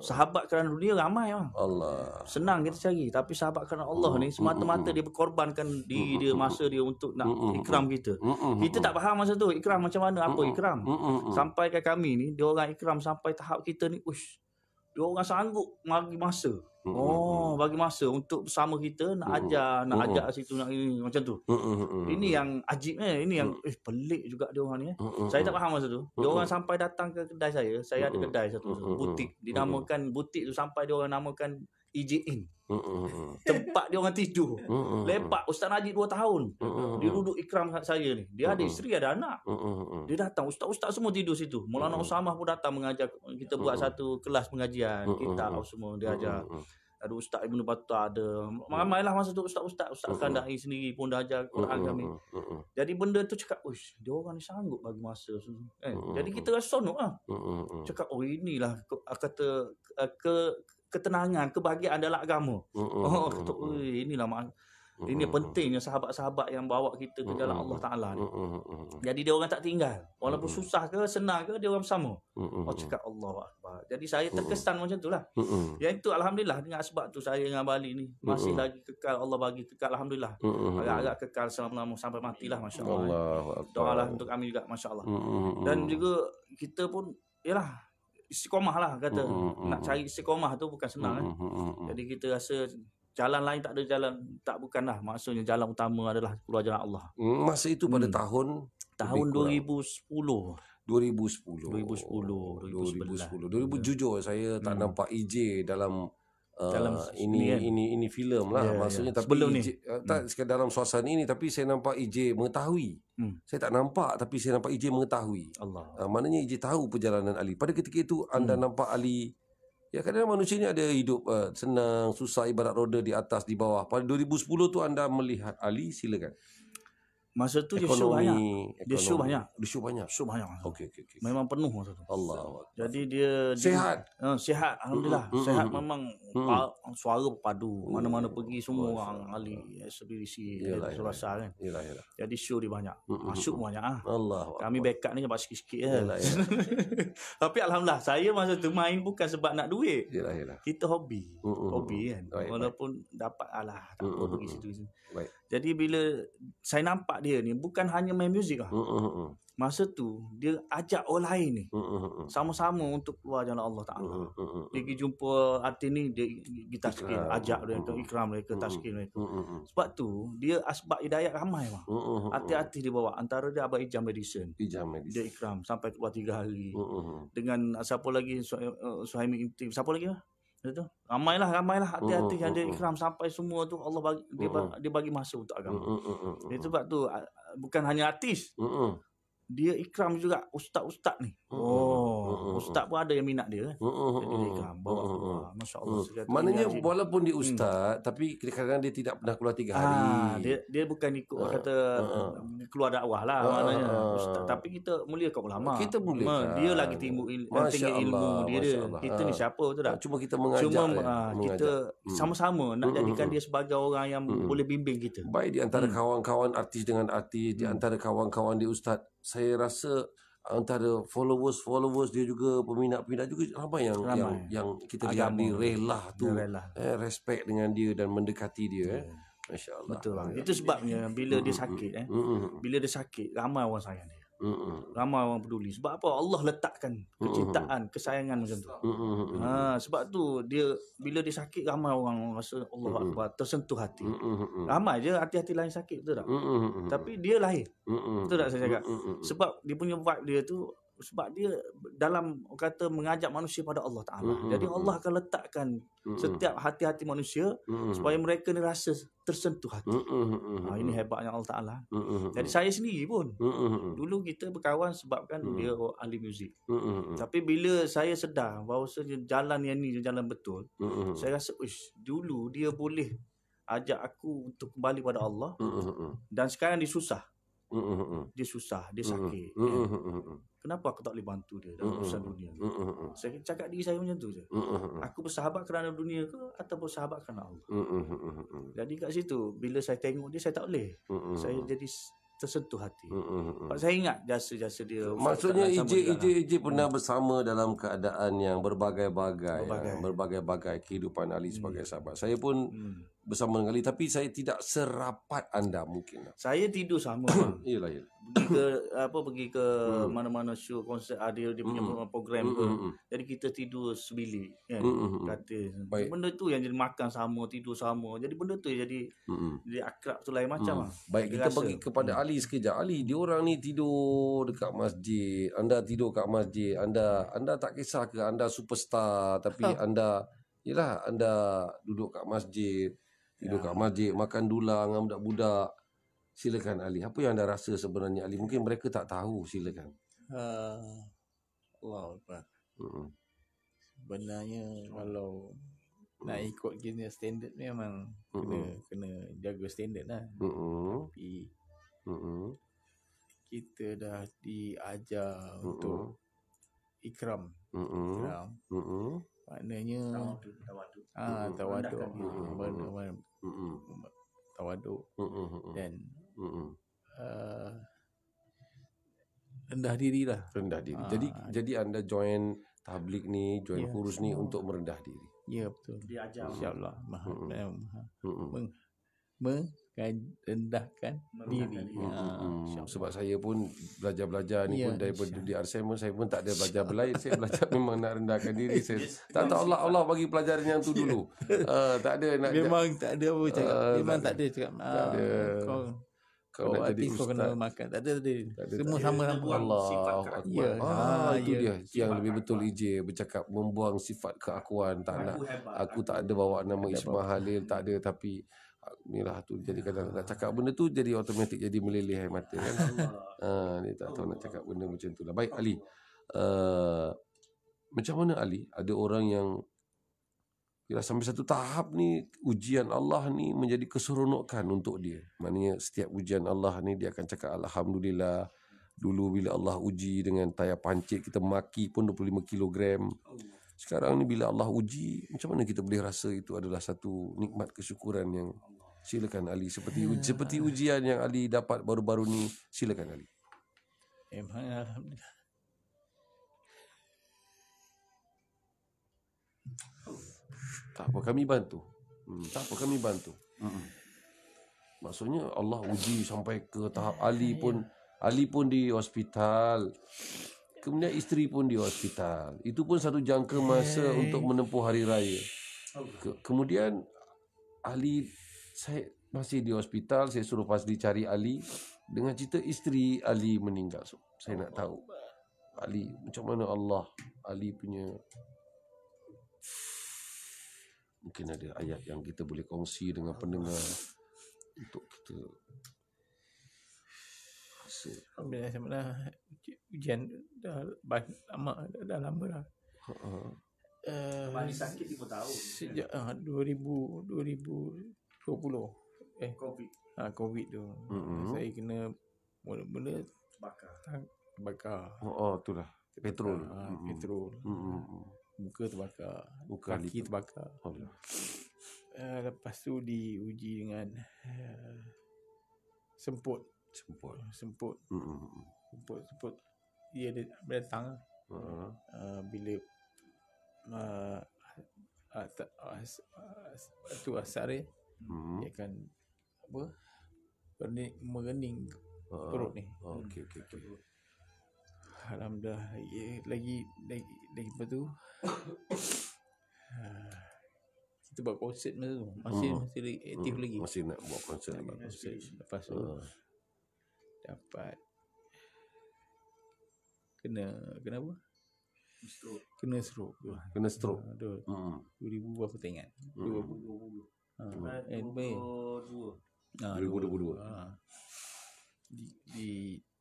Sahabat kerana dunia ramai Allah. senang kita cari, tapi sahabat kerana Allah ni semata-mata dia berkorbankan diri dia, masa dia untuk nak ikram kita. Kita tak faham masa tu ikram macam mana, apa ikram. Sampai ke kami ni, dia orang ikram sampai tahap kita ni, dia orang sanggup bagi masa. Bagi masa untuk bersama kita nak ajak situ, nak ini macam tu. Ini yang ajibnya, ini yang pelik juga dia orang ni. Saya tak faham masa tu. Dia orang sampai datang ke kedai saya ada kedai satu butik, dinamakan butik tu sampai dia orang namakan IJIN. Tempat dia orang tidur. Lepak Ustaz Najib 2 tahun. Dia duduk ikram kat saya ni. Dia ada isteri, ada anak. Dia datang, ustaz-ustaz semua tidur situ. Maulana Usamah pun datang mengajar kita, buat satu kelas pengajian kitab semua dia ajar. Ada Ustaz Ibnu Battah ada. Ramailah masa tu ustaz-ustaz Kandai sendiri pun dah ajar Quran kami. Jadi benda tu cakap, dia orang ni sanggup bagi masa. Jadi kita rasa sonok lah. Cakap, inilah kata ketenangan, kebahagiaan dalam agama. Kata, inilah ini pentingnya sahabat-sahabat yang bawa kita ke jalan Allah Ta'ala ni. Jadi dia orang tak tinggal. Walaupun susah ke, senang ke, dia orang bersama. Cakap Allah Akbar. Jadi saya terkesan macam tu lah. Yang itu Alhamdulillah, dengan sebab tu saya dengan Bali ni masih lagi kekal, Allah bagi kekal Alhamdulillah. Agak-agak kekal selama sampai matilah, Masya Allah. Doalah untuk kami juga, Masya Allah. Dan juga kita pun, yalah, istiqomah lah kata. Nak cari istiqomah tu bukan senang. Jadi kita rasa jalan lain tak ada, jalan tak, bukanlah maksudnya jalan utama adalah keluar jalan Allah. Masa itu pada tahun 2010. 2010. Jujur saya tak nampak EJ dalam ini filem lah, maksudnya tapi sebelum ni tak sekadar dalam suasana ini, tapi saya nampak EJ mengetahui. Saya tak nampak, tapi saya nampak EJ mengetahui. Maknanya EJ tahu perjalanan Ali. Pada ketika itu anda nampak Ali, ya kadang-kadang manusia ni ada hidup senang, susah, ibarat roda, di atas, di bawah. Pada 2010 tu anda melihat Ali, silakan. Masa tu dia show banyak. Okey. Memang penuh masa tu. Allah. Jadi dia sihat. Sihat Alhamdulillah. Sihat memang, suara berpadu. Mana-mana pergi semua orang Ali SBC rasa kan. Yalah. Jadi show dia banyak. Masuk banyak Allah. Kami backup ni dapat sikit-sikit Tapi Alhamdulillah saya masa tu main bukan sebab nak duit. Yalah. Kita hobi kan. Walaupun dapat tak apa pergi situ. Jadi bila saya nampak dia ni bukan hanya main muzik lah. Masa tu dia ajak orang lain ni sama-sama untuk keluar jalan Allah Ta'ala. Dia pergi jumpa artis ni, dia taskin, ajak mereka, ikram mereka, taskin mereka. Sebab tu dia asbab hidayat ramai. Artis-artis dia bawa, antara dia Abang Ijam Madison. Dia ikram sampai keluar 3 hari. Dengan siapa lagi, Suhaimi Intim, siapa lagi lah? Itu ramailah hati-hati yang dia ikram sampai semua tu Allah bagi, dia bagi masa untuk agama. Itu sebab tu bukan hanya artis. Dia ikram juga ustaz-ustaz ni. Ustaz pun ada yang minat dia kan. Jadi dia ikram bawa keluar. Masya-Allah. Maknanya walaupun dia ustaz tapi kadang-kadang dia tidak pernah keluar 3 hari. Dia bukan ikut kata keluar dakwah lah maknanya ustaz, tapi kita muliakan ulama. Kita muliakan. Dia lagi tinggi ilmu dia. Kita ni siapa betul tak? Cuma kita mengajak. Kita sama-sama nak jadikan dia sebagai orang yang boleh bimbing kita. Baik di antara kawan-kawan artis dengan artis, di antara kawan-kawan dia ustaz, saya rasa antara followers dia juga, peminat-peminat juga ramai yang kita lihat dia rela tu respect dengan dia dan mendekati dia. Masya-Allah. Betul bang. Itu sebabnya bila dia sakit bila dia sakit ramai orang sayang dia. Ramai orang peduli. Sebab apa? Allah letakkan kecintaan, kesayangan macam tu. Sebab tu dia bila dia sakit ramai orang rasa Allah Akbar, tersentuh hati. Ramai je hati-hati lain sakit, betul tak? Tapi dia lahir. Betul tak saya cakap? Sebab dia punya vibe dia tu, sebab dia dalam kata mengajak manusia pada Allah Ta'ala. Jadi Allah akan letakkan setiap hati-hati manusia supaya mereka ni rasa tersentuh hati. Ini hebatnya Allah Ta'ala. Jadi saya sendiri pun dulu kita berkawan sebabkan dia ahli muzik. Tapi bila saya sedar bahawasanya jalan yang ni jalan betul, saya rasa dulu dia boleh ajak aku untuk kembali pada Allah, dan sekarang dia susah. Dia susah, dia sakit. Kenapa aku tak boleh bantu dia dalam urusan dunia? Saya cakap diri saya macam tu je. Aku bersahabat kerana dunia ke atau bersahabat kerana Allah? Jadi kat situ bila saya tengok dia, saya tak boleh. Saya jadi tersentuh hati. Saya ingat jasa-jasa dia. Maksudnya EJ pernah bersama dalam keadaan yang berbagai-bagai kehidupan Ali sebagai sahabat. Saya pun bersama dengan Ali, tapi saya tidak serapat anda mungkin. Saya tidur sama. Iyalah. Pergi ke mana-mana show, konsert, dia punya program ke. Jadi kita tidur sebilik kan. Benda tu yang jadi makan sama, tidur sama. Jadi benda tu jadi akrab tu lain macam. Baik, kita pergi kepada Ali sekejap. Ali, diorang ni tidur dekat masjid, anda tidur kat masjid, anda tak kisah ke anda superstar, tapi anda duduk kat masjid, tidur kat masjid, makan dulang dengan budak-budak. Silakan Ali. Apa yang anda rasa sebenarnya Ali? Mungkin mereka tak tahu. Silakan. Allah Akbar. Sebenarnya kalau nak ikut kena standard memang kena jaga standard lah. Tapi kita dah diajar untuk ikram. Maknanya tawaduk. Tawaduk dan rendah diri lah. Rendah diri. Jadi anda join tabligh ni, join kurus ni untuk merendah diri. Ya, betul. Diajar. InsyaAllah. Merendahkan diri. Sebab saya pun belajar ni pun daripada di RSM, saya pun tak ada belajar berlain. Saya belajar memang nak rendahkan diri. Saya tak tahu Allah bagi pelajaran yang tu dulu. Tak ada nak. Memang tak ada apa cakap. Memang tak ada cakap. Kau nak jadi ustaz, kau kena makan. Tak ada. Semua sama-sama. Allah Akbar. Itu dia yang lebih betul EJ bercakap, membuang sifat keakuan. Tak nak. Aku tak ada bawa nama Ismail Halil, tak ada. Tapi inilah tu, jadi kadang nak cakap benda tu jadi automatik jadi meleleh air mata kan. Ni tak tahu nak cakap benda macam tu lah. Baik Ali, macam mana Ali, ada orang yang sampai satu tahap ni ujian Allah ni menjadi keseronokan untuk dia. Maknanya setiap ujian Allah ni dia akan cakap Alhamdulillah. Dulu bila Allah uji dengan tayar pancit, kita maki pun 25 kilogram. Sekarang ni bila Allah uji, macam mana kita boleh rasa itu adalah satu nikmat kesyukuran yang, silakan Ali, seperti ujian yang Ali dapat baru-baru ni, silakan Ali. Alhamdulillah. Tak apa, kami bantu. kami bantu. Maksudnya Allah uji sampai ke tahap Ali pun di hospital. Kemudian isteri pun di hospital. Itu pun satu jangka masa untuk menempuh hari raya. Kemudian Ali, saya masih di hospital, saya suruh Fazli cari Ali. Dengan cerita isteri Ali meninggal. So, saya nak tahu Ali, macam mana Allah, Ali punya, mungkin ada ayat yang kita boleh kongsi dengan pendengar untuk kita rasa. Alhamdulillah, ujian dah lama dah. Paling sakit 5 tahun. Sejak 2020. COVID tu. Saya kena mula-mula bakar. Itulah. Petrol. Petrol. Muka terbakar. Kaki terbakar. Lepas tu diuji dengan semput. dia datang bila tu asar dia akan apa mengening perut ni. Okey. Alhamdulillah lagi lepas tu kita buat konsert masa tu. Masih aktif lagi. Masih nak buat konsert lagi. Lepas tu dapat kena apa? Kena stroke. 2000 berapa tak ingat. 2020. 2022.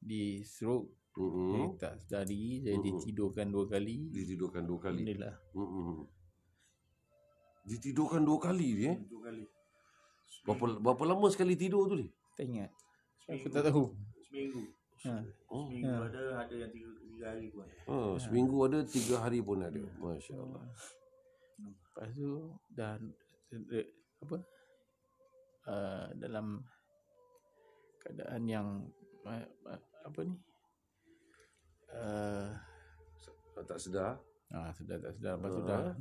Di stroke. Saya tak sedari, saya ditidurkan 2 kali. Alhamdulillah. Ditidurkan 2 kali dia? 2 kali. Berapa lama sekali tidur tu ni? Tak ingat. Aku tak tahu. Seminggu. Seminggu ada yang 3 hari pun. Seminggu ada, 3 hari pun ada. Masya Allah. Lepas tu dan dalam keadaan yang tak sedar. Sedar. Lepas tu dah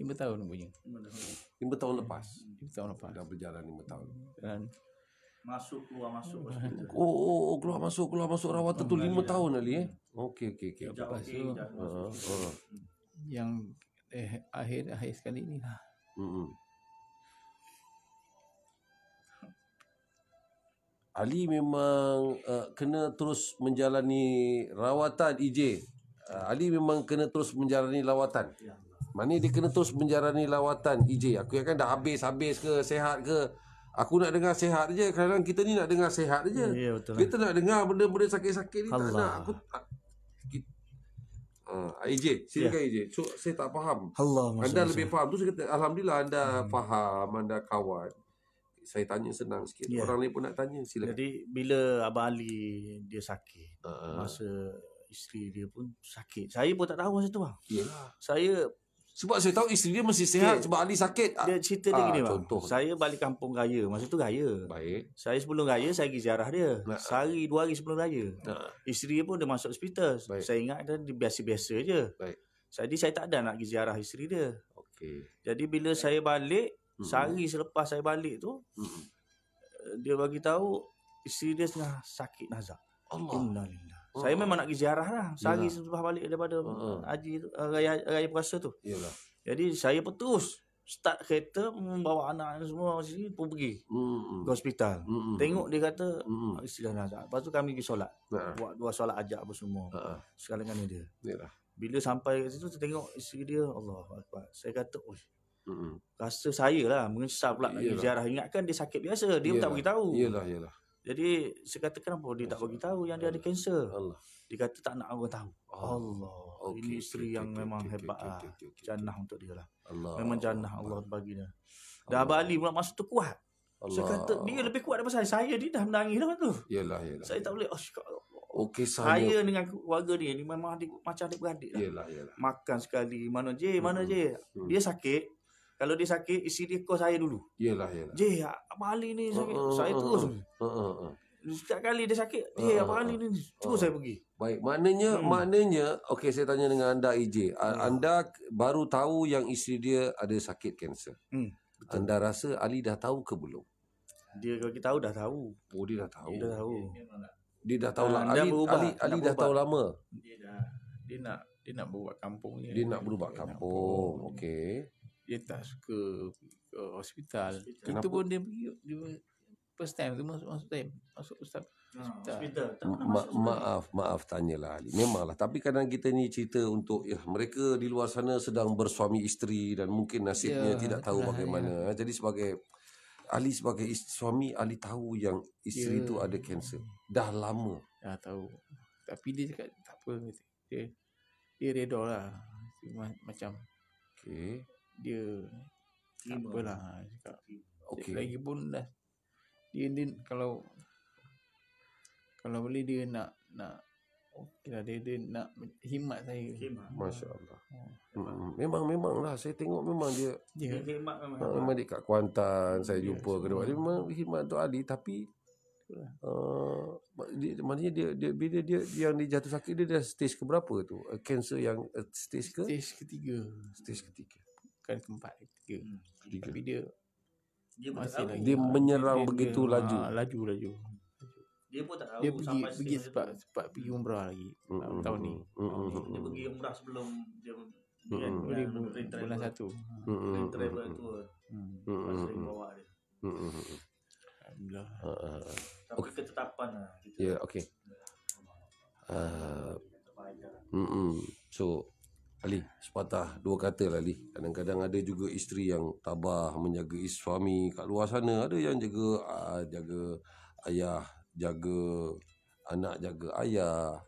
5 tahun punya. 5 tahun lepas. 5 tahun lepas. Dah berjalan 5 tahun. Dan Masuk keluar hospital. Keluar masuk rawatan tu 5 tahun Ali Okey. lepas tu yang akhir sekali ni lah. Ali memang kena terus menjalani rawatan EJ. Ali memang kena terus menjalani lawatan. Maknanya dia kena terus menjalani lawatan EJ. Aku ingatkan dah habis ke, sehat ke. Aku nak dengar sehat je. Kadang-kadang kita ni nak dengar sehat je. Ya, betul. Kita nak dengar benda-benda sakit-sakit ni tak nak. Aku EJ, silakan EJ. So, saya tak faham. Anda lebih faham. Tu saya kata, alhamdulillah anda faham, anda kawan. Saya tanya senang sikit. Orang lain pun nak tanya, silakan. Jadi bila Abang Ali dia sakit, masa isteri dia pun sakit. Saya pun tak tahu masa tu bang. Sebab saya tahu isteri dia mesti sihat sebab Ali sakit. Dia cerita dia gini bang. Contoh. Saya balik kampung raya. Masa tu raya. Baik. Saya sebelum raya saya pergi ziarah dia. Sehari 2 hari sebelum raya. Isteri dia pun dia masuk hospital. Baik. Saya ingat dia biasa-biasa je. Baik. Jadi saya tak ada nak pergi ziarah isteri dia. Okey. Jadi bila saya balik, sehari selepas saya balik tu, dia bagi tahu isteri dia tengah sakit nazak. Innalillah. Saya memang nak pergi ziarah lah. Sehari selepas balik daripada haji raya puasa tu. Yalah. Jadi saya pun terus start kereta membawa anak semua sini pun pergi ke hospital. Tengok dia kata isteri dah nazak. Lepas tu kami pergi solat. Buat 2 solat ajak apa semua. Sekali-kali dia. Yalah. Bila sampai ke situ tengok isteri dia, Allahuakbar. Saya kata, rasa saya lah menyesal pula nak pergi ziarah. Ingatkan dia sakit biasa. Dia pun tak beritahu. Yalah. Jadi saya kata kenapa dia tak bagi tahu yang dia ada kanser. Allah. Dia kata tak nak orang tahu. Allah. Ini isteri yang memang hebat lah. Jannah untuk dia lah. Memang jannah Allah bagi dia. Dan Abang Ali pula masa tu kuat. Saya kata dia lebih kuat daripada saya. Saya dia dah menangis dah tu. Yalah. Saya tak boleh. Okey, saya dengan keluarga dia ni memang macam adik-beradik lah. Yalah. Makan sekali. Mana je. Dia sakit. Kalau dia sakit, isteri dia call saya dulu. Yalah. Abang Ali ni sakit. Saya terus. Setiap kali dia sakit, Abang Ali ni terus saya pergi. Baik, maknanya okey, saya tanya dengan anda EJ. Anda baru tahu yang isteri dia ada sakit kanser. Anda rasa Ali dah tahu ke belum? Dia bagi tahu dah tahu. Oh, dia dah tahu. Dia dah tahu. Dia dah tahu lah. Ali dah tahu lama. Dia nak berubat kampung je. Dia nak berubat kampung. Okey. Dia tak suka ke hospital. Kenapa? Itu pun dia pergi first time tu masuk hospital. Maaf tanyalah Ali. Memanglah, tapi kadang kita ni cerita untuk mereka di luar sana sedang bersuami isteri dan mungkin nasibnya tidak tahu bagaimana. Jadi sebagai Ali sebagai suami, Ali tahu yang isteri itu ada kanser. Dah lama. Dah tahu. Tapi dia cakap tak apa. Dia reda lah. Macam dia tak apalah cakap. Lagipun dah dia kalau boleh dia nak okeylah, dia nak khidmat saya. Masya-Allah. Memanglah saya tengok memang dia khidmat memang dekat Kuantan saya jumpa kedua dia memang khidmat untuk Ali, tapi Maknanya dia bila dia yang dia jatuh sakit dia dah stage ke berapa tu? Kanser yang stage ke? Stage ketiga. Bukan keempat, ketiga. Tapi dia masih lagi. Dia menyerang begitu laju. Laju. Dia pun tak tahu dia pergi sebab pergi umrah lagi tahun ni. Dia pergi umrah sebelum dia bulan 1. Travel tour. Pasal bawa dia. Alhamdulillah. Tapi ketetapan lah. Ya, okey. So Ali, sepatah dua kata lah Ali. Kadang-kadang ada juga isteri yang tabah menjaga suami kat luar sana. Ada yang jaga ayah, jaga anak, jaga ayah.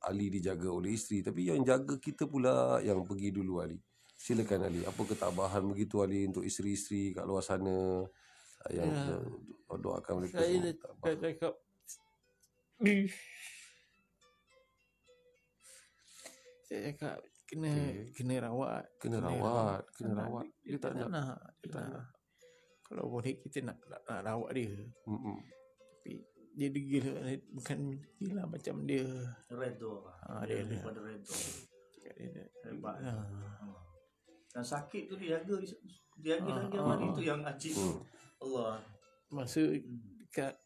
Ali dijaga oleh isteri. Tapi yang jaga kita pula yang pergi dulu Ali. Silakan Ali. Apa ketabahan begitu Ali untuk isteri-isteri kat luar sana yang doakan mereka semua tabah. Saya cakap kena rawat. Kena rawat. Dia tak nak. Kalau boleh kita nak rawat dia. Tapi dia degil, bukan gila macam dia redha. Dia daripada redha. Hebat. Dan sakit tu dia jaga lagi hari tu yang ajib. Allah. Masa kat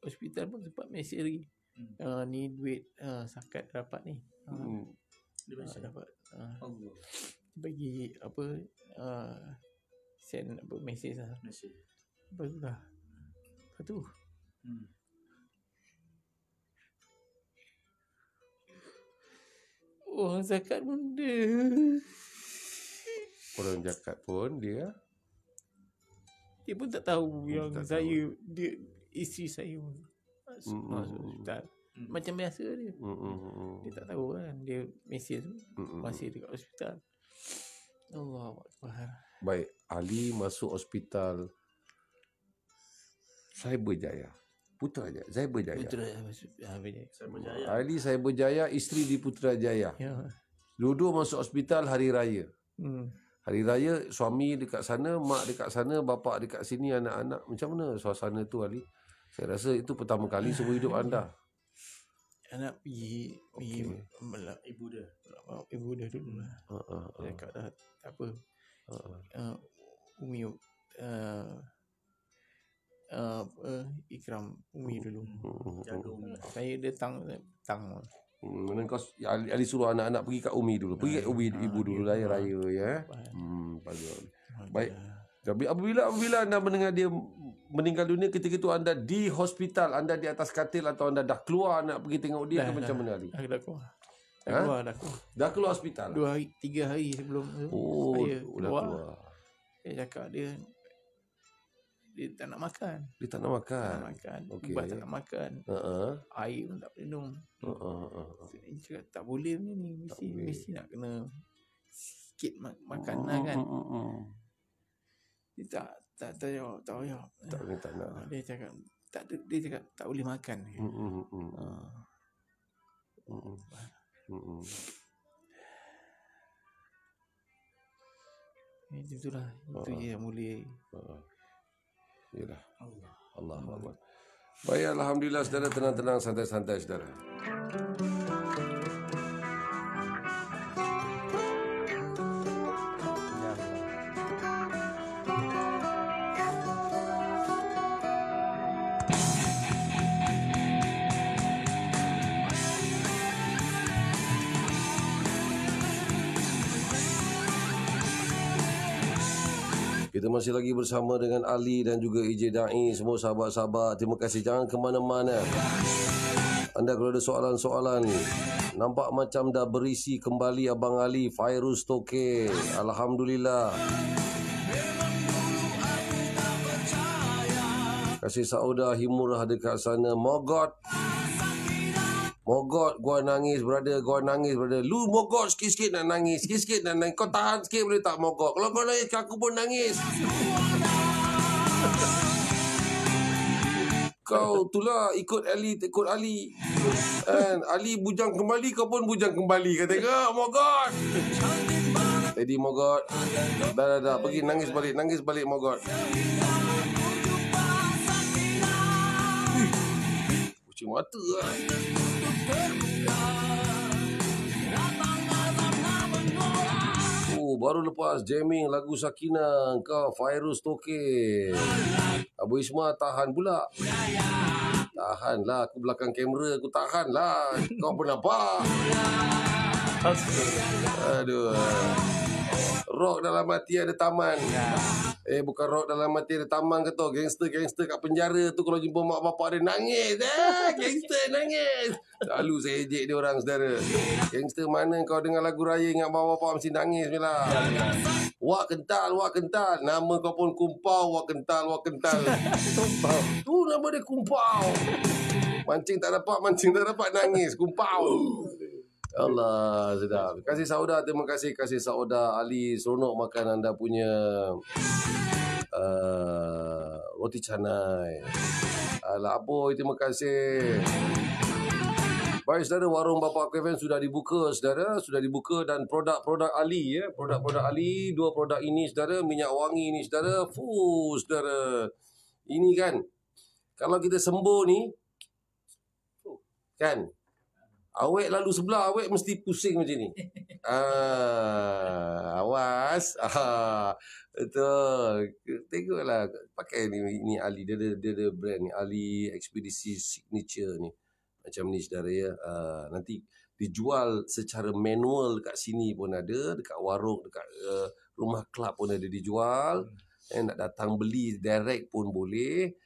hospital pun sempat mesej lagi. Ni duit zakat dapat ni. Dia dapat. Allah. Bagi apa send apa mesej lah. Lepas tu dah. Lepas tu. Orang zakat pun dia. Orang zakat pun dia pun tak tahu yang saya dia isteri saya masuk hospital. Macam biasa dia. Dia tak tahu kan. Dia mesej masih dekat hospital. Allahuakbar. Baik, Ali masuk hospital Cyberjaya. Putrajaya. Cyberjaya. Ali Cyberjaya, isteri di Putrajaya. Ya. Dua-dua masuk hospital hari raya. Hari raya suami dekat sana, mak dekat sana, bapa dekat sini, anak-anak. Macam mana suasana tu Ali? Saya rasa itu pertama kali seumur hidup anda. Anak pergi melak ibu dia dulu lah. Saya cakap dah tak apa. Umi ikram Umi dulu. Jaga Umi. Saya datang. Kau Ali suruh anak-anak pergi kat Umi dulu. Pergi kat Umi ibu dulu raya ya. Baik. Tapi apabila anda mendengar dia meninggal dunia, ketika itu anda di hospital, anda di atas katil atau anda dah keluar nak pergi tengok dia ke macam mana Ali? Dah keluar. Dah keluar hospital. 2-3 hari sebelum saya keluar. Saya cakap dia tak nak makan. Dia tak nak makan. Okay. Ubat tak nak makan. Air pun tak boleh minum. Dia cakap tak boleh ni. Mesti nak kena sikit makanan kan. Dia tak jawab. Tak nak. Dia cakap tak boleh makan. Itulah. Itu je yang mulia. Yalah. Allah. Baik, alhamdulillah saudara, tenang-tenang, santai-santai saudara. Kita masih lagi bersama dengan Ali dan juga EJ Da'i. Semua sahabat-sahabat, terima kasih. Jangan ke mana-mana. Anda kalau ada soalan-soalan, nampak macam dah berisi kembali Abang Ali, Fairuz Toke. Alhamdulillah. Kasih Saudah Himurah dekat sana. Mogot, gua nangis, brother. Lu mogot sikit-sikit nak nangis. Kau tahan sikit boleh tak mogot? Kalau kau nangis, aku pun nangis. Kau itulah ikut Ali. Ali bujang kembali, kau pun bujang kembali. Kata kau, mogot. Jadi mogot. Dah. Pergi nangis balik mogot. kucing mata lah. Baru lepas jamming lagu Sakina, kau Fairuz Toke. Abu Isma tahan pula. Tahanlah, aku belakang kamera, aku tahanlah. Kau pun nampak. Aduh. Rock dalam hati ada taman. Bukan rock dalam hati ada taman ke tu. Gangster-gangster kat penjara tu kalau jumpa mak bapak dia nangis. Gangster nangis. Lalu saya ejek dia orang, saudara. Gangster mana kau dengar lagu raya ingat mak bapak mesti nangis je lah. Wak kental, wak kental. Nama kau pun Kumpau, wak kental, wak kental. Tu nama dia Kumpau. Mancing tak dapat nangis. Kumpau. Allah, sedap. Kasih Sauda, terima kasih. Kasih Sauda Ali, seronok makan anda punya roti canai. Aboy, terima kasih. Baik, saudara, warung Bapa Aku FM sudah dibuka, saudara. Sudah dibuka dan produk-produk Ali, ya. Produk-produk Ali, 2 produk ini, saudara. Minyak wangi ni, saudara. Saudara. Ini kan, kalau kita sembuh ni, kan, awek lalu sebelah, awek mesti pusing macam ni. Awas. Betul. Tengoklah. Pakai ni Ali. Dia ada brand ni. Ali Expedition Signature ni. Macam ni, saudara, ya. Nanti dijual secara manual kat sini pun ada. Dekat warung, dekat rumah kelab pun ada dijual. Nak datang beli direct pun boleh.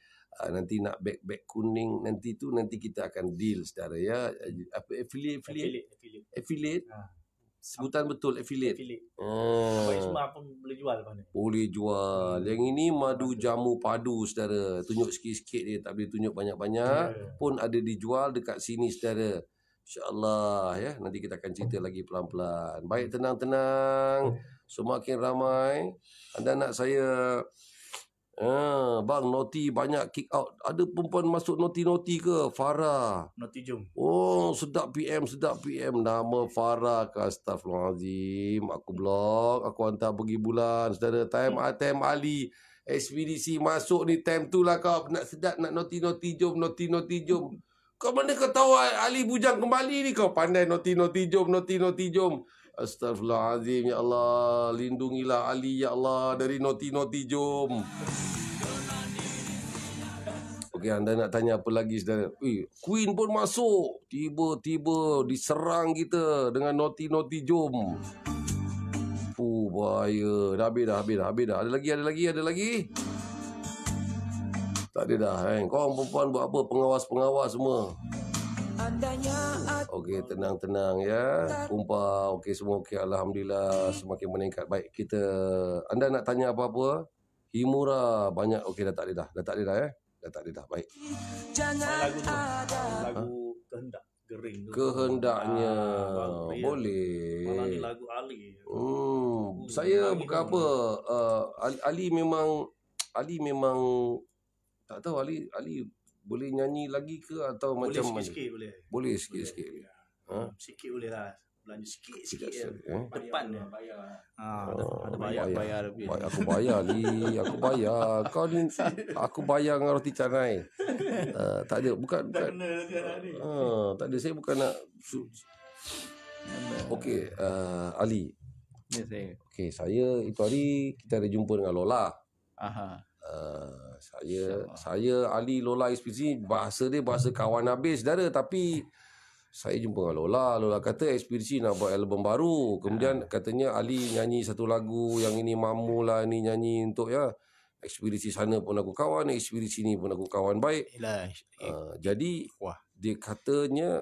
Nanti nak beg kuning nanti kita akan deal, saudara, ya. Apa affiliate sebutan betul affiliate. Semua pun boleh jual lepas ni. Boleh jual. Yang ini madu jamu padu, saudara. Tunjuk sikit-sikit dia, tak boleh tunjuk banyak-banyak. Pun ada dijual dekat sini, saudara. InsyaAllah, ya. Nanti kita akan cerita lagi pelan-pelan. Baik, tenang-tenang. Semakin ramai. Anda nak saya bang, Noti banyak kick out. Ada perempuan masuk Noti ke? Farah. Noti jom. Oh, sedap PM. Nama Farah ke? Astaghfirullahaladzim. Aku blok. Aku hantar pergi bulan. Saudara, time Ali. Ekspedisi masuk ni time tu lah kau. Nak sedap, nak Noti jom. Kau mana kau tahu Ali bujang kembali ni? Kau pandai Noti jom. Astaghfirullahaladzim. Ya Allah, lindungilah Ali, ya Allah, dari Noti jom. Okey, anda nak tanya apa lagi, saudara? Queen pun masuk. Tiba-tiba diserang kita dengan Noti jom. Bahaya. Dah habis dah. Ada lagi? Tak ada dah, kan? Korang perempuan buat apa? Pengawas semua. Okey, tenang, ya. Kumpau. Okey, semua okey. Alhamdulillah, semakin meningkat. Baik, anda nak tanya apa-apa? Himura banyak. Okey, dah tak ada dah, ya. Dah tak ada dah. Baik. Lagu Kehendak Gering tu. Kehendaknya. Boleh. Malah ni lagu Ali. Saya bukan apa. Ali memang tak tahu Ali boleh nyanyi lagi ke atau boleh macam mana? Sikit boleh. Boleh sikit. Sikit boleh lah. Belanja sikit je. Depan dia. Ada bayar lebih. Aku bayar Ali. Aku bayar. Kau ni aku bayar dengan roti canai. Tak ada. Bukan. Tak ada. Saya bukan nak. Okey, Ali. Ya, saya. Okey, saya itu hari kita ada jumpa dengan Lola. Saya Ali Lola Ekspedisi, bahasa dia bahasa kawan habis, saudara. Tapi saya jumpa dengan Lola kata Ekspedisi nak buat album baru. Kemudian katanya Ali nyanyi satu lagu, yang ini Mamu lah ni nyanyi untuk, ya. Ekspedisi sana pun aku kawan, ekspedisi ni pun aku kawan baik. Jadi dia katanya,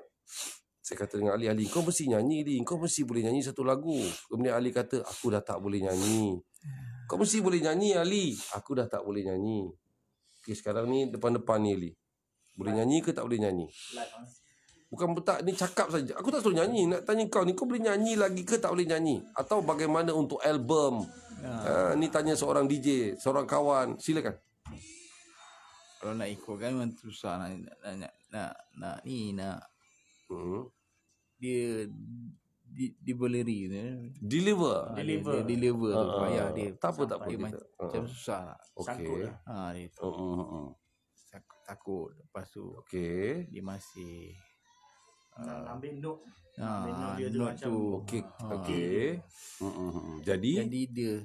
saya kata dengan Ali, kau mesti nyanyi, kau mesti boleh nyanyi satu lagu. Kemudian Ali kata, aku dah tak boleh nyanyi. Kau mesti boleh nyanyi, Ali. Aku dah tak boleh nyanyi. Okey, sekarang ni depan-depan ni, Ali. Boleh nyanyi ke tak boleh nyanyi? Bukan tak, ni cakap saja. Aku tak suruh nyanyi. Nak tanya kau ni, kau boleh nyanyi lagi ke tak boleh nyanyi? Atau bagaimana untuk album? Ni tanya seorang DJ, seorang kawan. Silakan. Kalau nak ikutkan memang susah nak dia delivery Deliver tu payah dia. Tak apa dia macam susah lah. Okey. Dia takut. Lepas tu dia masih ambil note. Dia tu macam Jadi dia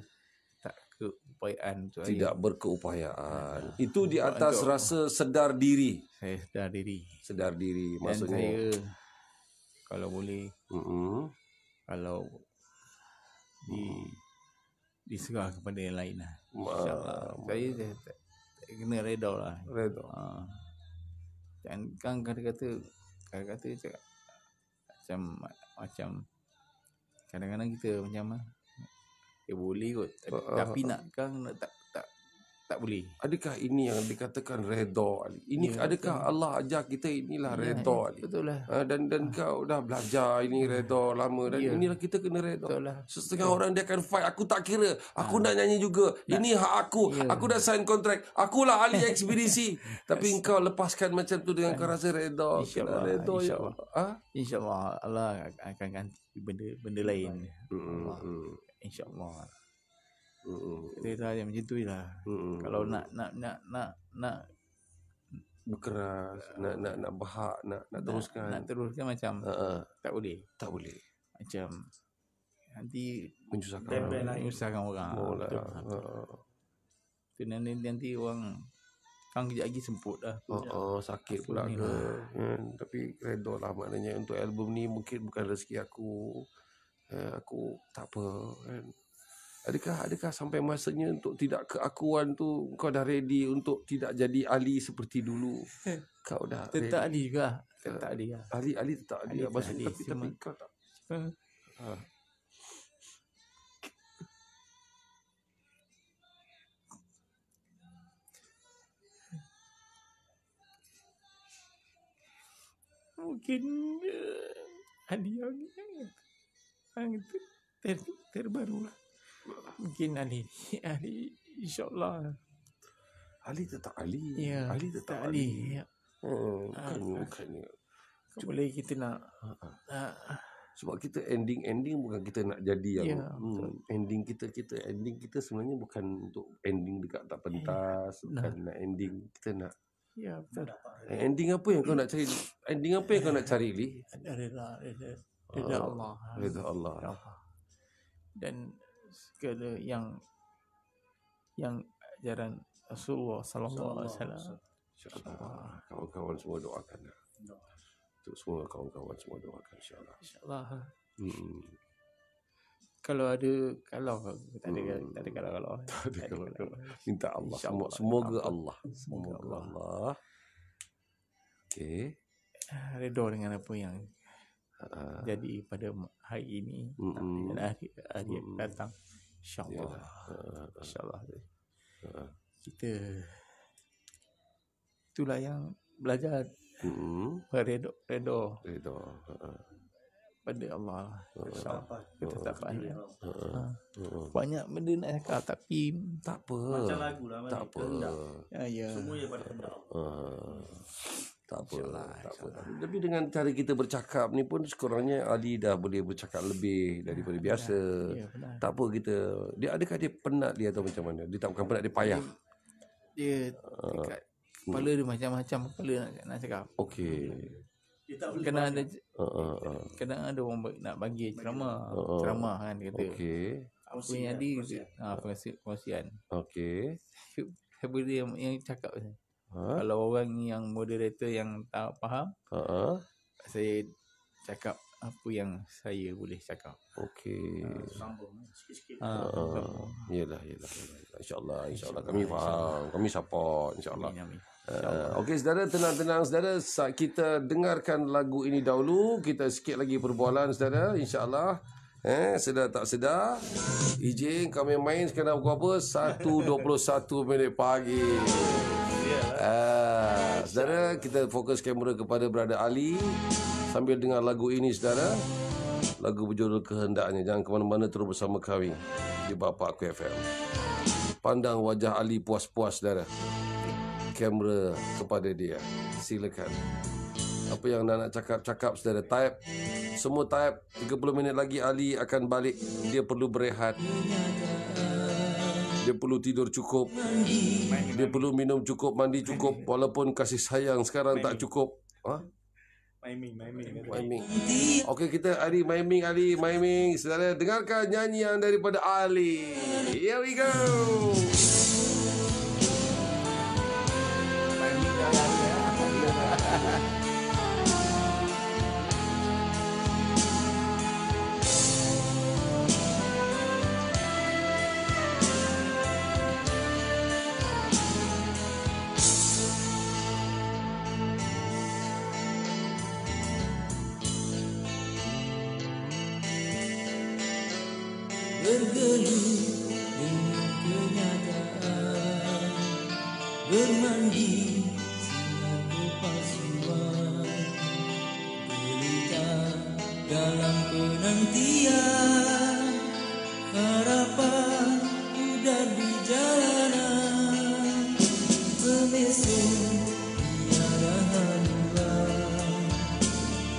tak keupayaan tu. Tidak berkeupayaan. Itu di atas rasa sedar diri. Saya sedar diri. Dan maksudnya saya kalau boleh kalau diserah kepada yang lain lah. InsyaAllah. Saya kena reda lah. Dan kan kata-kata cakap macam kadang-kadang kita macam boleh kot, tapi nak tak boleh. Adakah ini yang dikatakan redha, Ali? Ini adakah betul. Allah ajar kita inilah redha, Ali? Betul lah. Dan kau dah belajar ini redha lama dan inilah kita kena redha. Lah. Setengah orang dia akan fight, aku tak kira, aku nak nyanyi juga. Ini hak aku. Aku dah sign kontrak. Akulah ahli ekspedisi. Tapi engkau lepaskan macam tu dengan kau rasa redha. InsyaAllah Allah akan ganti benda lain. InsyaAllah. Kita yang macam tu lah. Kalau nak berkeras, nak bahak, nak teruskan. Nak teruskan macam tak boleh. Macam nanti menyusahkan orang. Nanti orang kan kejap lagi semput dah. Sakit pula ke. Tapi redha lah maknanya untuk album ni mungkin bukan rezeki aku. Aku tak apa kan. Adakah sampai masanya untuk tidak keakuan tu kau dah ready untuk tidak jadi Ali seperti dulu? Kau dah tetap Ali juga. Tetap Ali lah. Ali tetap Ali. Tapi kau tak. Mungkin Ali yang terbaru lah. Mungkin Ali insyaAllah. Ali tetap Ali. Ya, Ali tetap Ali. Ya. Bukannya. Boleh kita nak. Sebab kita ending bukan kita nak jadi ending kita sebenarnya bukan untuk ending dekat tak pentas, bukan nak ending kita nak. Ya, betul. Ending apa yang kau nak cari? Ending apa yang kau nak cari, Li? Rida Allah. Rida Allah. Dan segala yang ajaran Rasulullah sallallahu alaihi wasallam. Insya-Allah kawan-kawan semua doakan. Untuk semua kawan-kawan semua doakan insya-Allah. Insya-Allah. Kalau tak ada kalau. Minta Allah. Semoga Allah. Okey. Redha dengan apa yang jadi pada hari ini dan hari akan datang insya-Allah. Insya-Allah. Kita itulah yang belajar redha pada Allah. Ketetapan. Banyak benda nak cakap tapi tak apa. Macam lagu lah. Tak apa. Ya. Semua yang pada kehendak. Tak apa. Tapi dengan cara kita bercakap ni pun sekurangnya Ali dah boleh bercakap lebih daripada biasa. Ya, tak apa kita. Adakah dia penat dia atau macam mana? Dia tak bukan penat, dia payah. Dia dekat kepala dia macam-macam kepala nak cakap. Okey. Kena ada orang nak bagi ceramah kan kata. Okey. Apa yang ada perkongsian. Okey. Siapa dia yang cakap ni? Kalau orang yang moderator yang tak faham, saya cakap apa yang saya boleh cakap. Okey. Sambung sikit-sikit. Yalah. InsyaAllah kami faham, kami support insyaAllah. Okey saudara, tenang saudara, kita dengarkan lagu ini dahulu. Kita sikit lagi perbualan saudara, insyaAllah. Sedar tak sedar, izin kami main sekarang pukul apa? 1:21 pagi. Saudara, kita fokus kamera kepada Brother Ali sambil dengar lagu ini saudara. Lagu berjudul Kehendaknya. Jangan ke mana-mana, terus bersama kami di Bapa Aku FM. Pandang wajah Ali puas-puas saudara. Kamera kepada dia. Silakan. Apa yang nak cakap saudara, type. Semua type. 30 minit lagi Ali akan balik. Dia perlu berehat. Dia perlu tidur cukup. Dia perlu minum cukup, mandi cukup. Walaupun kasih sayang sekarang tak cukup. Maiming. Okey, kita Ali Maiming. Saudara, dengarkan nyanyian daripada Ali. Here we go. Bergelut dengan kenyataan, bermandi sinar kepalsuan, gelita dalam penantian, harapan pudar di jalanan, memesung tiada haluan,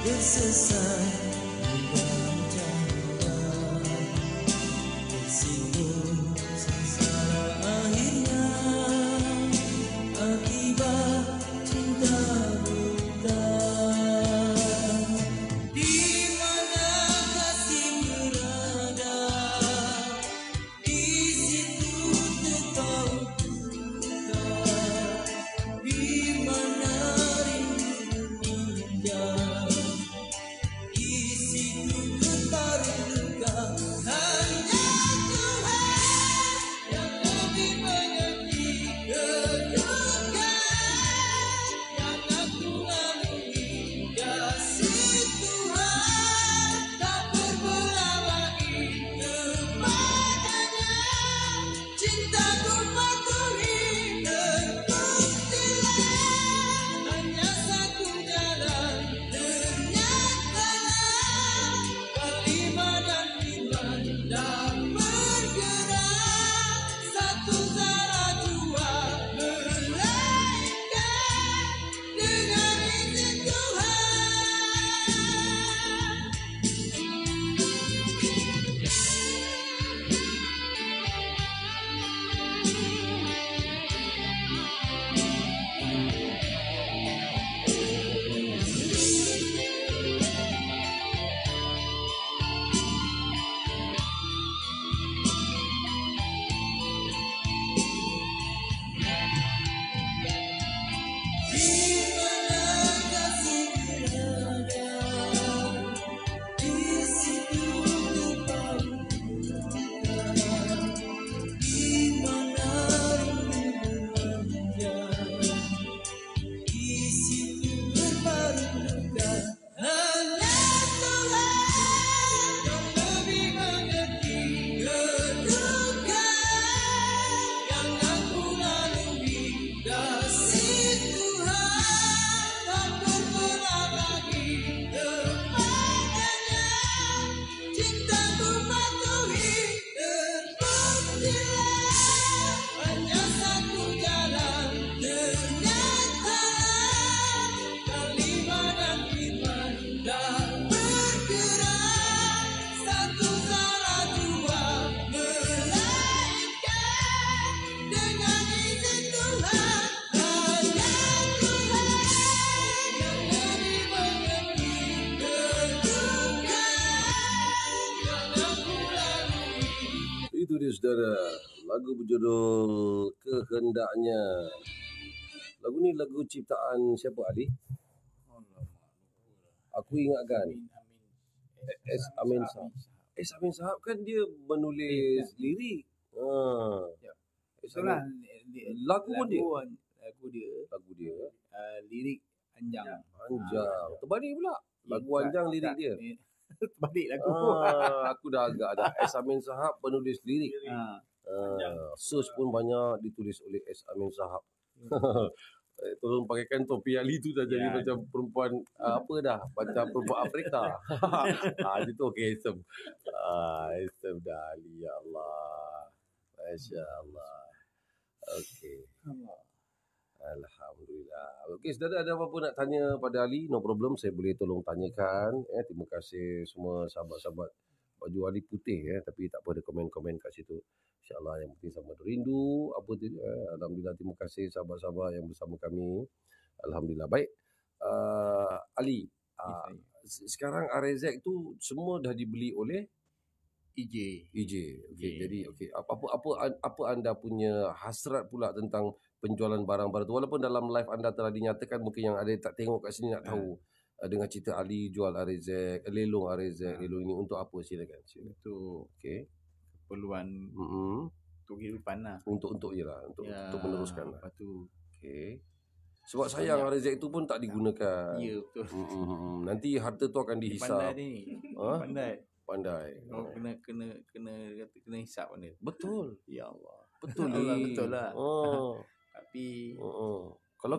tersesat Saudara, lagu berjudul Kehendaknya. Lagu ni lagu ciptaan siapa, Ali? Aku ingatkan S. Amin Sahab. S. Amin Sahab kan dia menulis lirik. Itulah Lagu dia. Lirik Anjang. Terbalik pula. Lagu Anjang lirik dia. Terbalik lagu. Aku dah agak dah. S. Amin Sahab penulis lirik. Search pun banyak ditulis oleh S. Amin Sahab. Tolong pakaikan topi Ali tu dah jadi macam perempuan apa dah, macam perempuan Afrika. Itu okey, handsome. Handsome dah Ali, ya Allah. Masya Allah. Okey. Alhamdulillah. Okey, saudara ada apa-apa nak tanya pada Ali? No problem, saya boleh tolong tanyakan. Terima kasih semua sahabat-sahabat baju Ali putih tapi tak apa, ada komen-komen kat situ. InsyaAllah yang penting sama rindu apa tu. Alhamdulillah, terima kasih sahabat-sahabat yang bersama kami. Alhamdulillah. Baik, Ali, sekarang RZ tu semua dah dibeli oleh EJ. Okey, jadi okey. Apa anda punya hasrat pula tentang penjualan barang-barang tu, walaupun dalam live anda telah dinyatakan, mungkin yang ada tak tengok kat sini nak tahu dengan cerita Ali jual RZ, lelong RZ, lelong ini untuk apa, silakan. Untuk keperluan untuk kehidupan lah. Untuk meneruskan lah. Lepas tu sebab sayang RZ itu pun tak digunakan. Ya, betul. Nanti harta tu akan dihisap. Pandai. Kena hisap benda. Betul. Ya Allah. Betul. Betul lah. Tapi kalau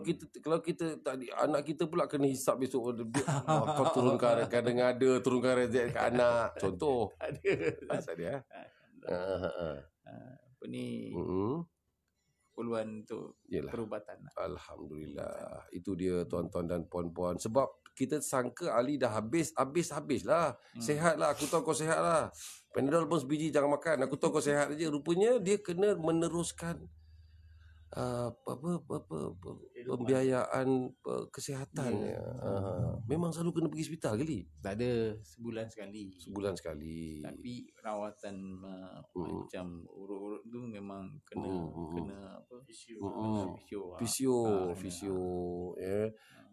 kita tak anak kita pula kena hisap besok, kau turunkan kadang-kadang turunkan RZ kat anak. Contoh. Tak ada. Apa ni? Keperluan untuk perubatan. Alhamdulillah. Itu dia tuan-tuan dan puan-puan. Sebab kita sangka Ali dah habis lah. Sehat lah. Aku tahu kau sehat lah. Panadol pun sebiji jangan makan. Aku tahu kau sehat aja. Rupanya dia kena meneruskan pembiayaan kesehatannya. Memang selalu kena pergi hospital kali? Tak ada, sebulan sekali. Tapi rawatan macam urut-urut tu memang kena fisio.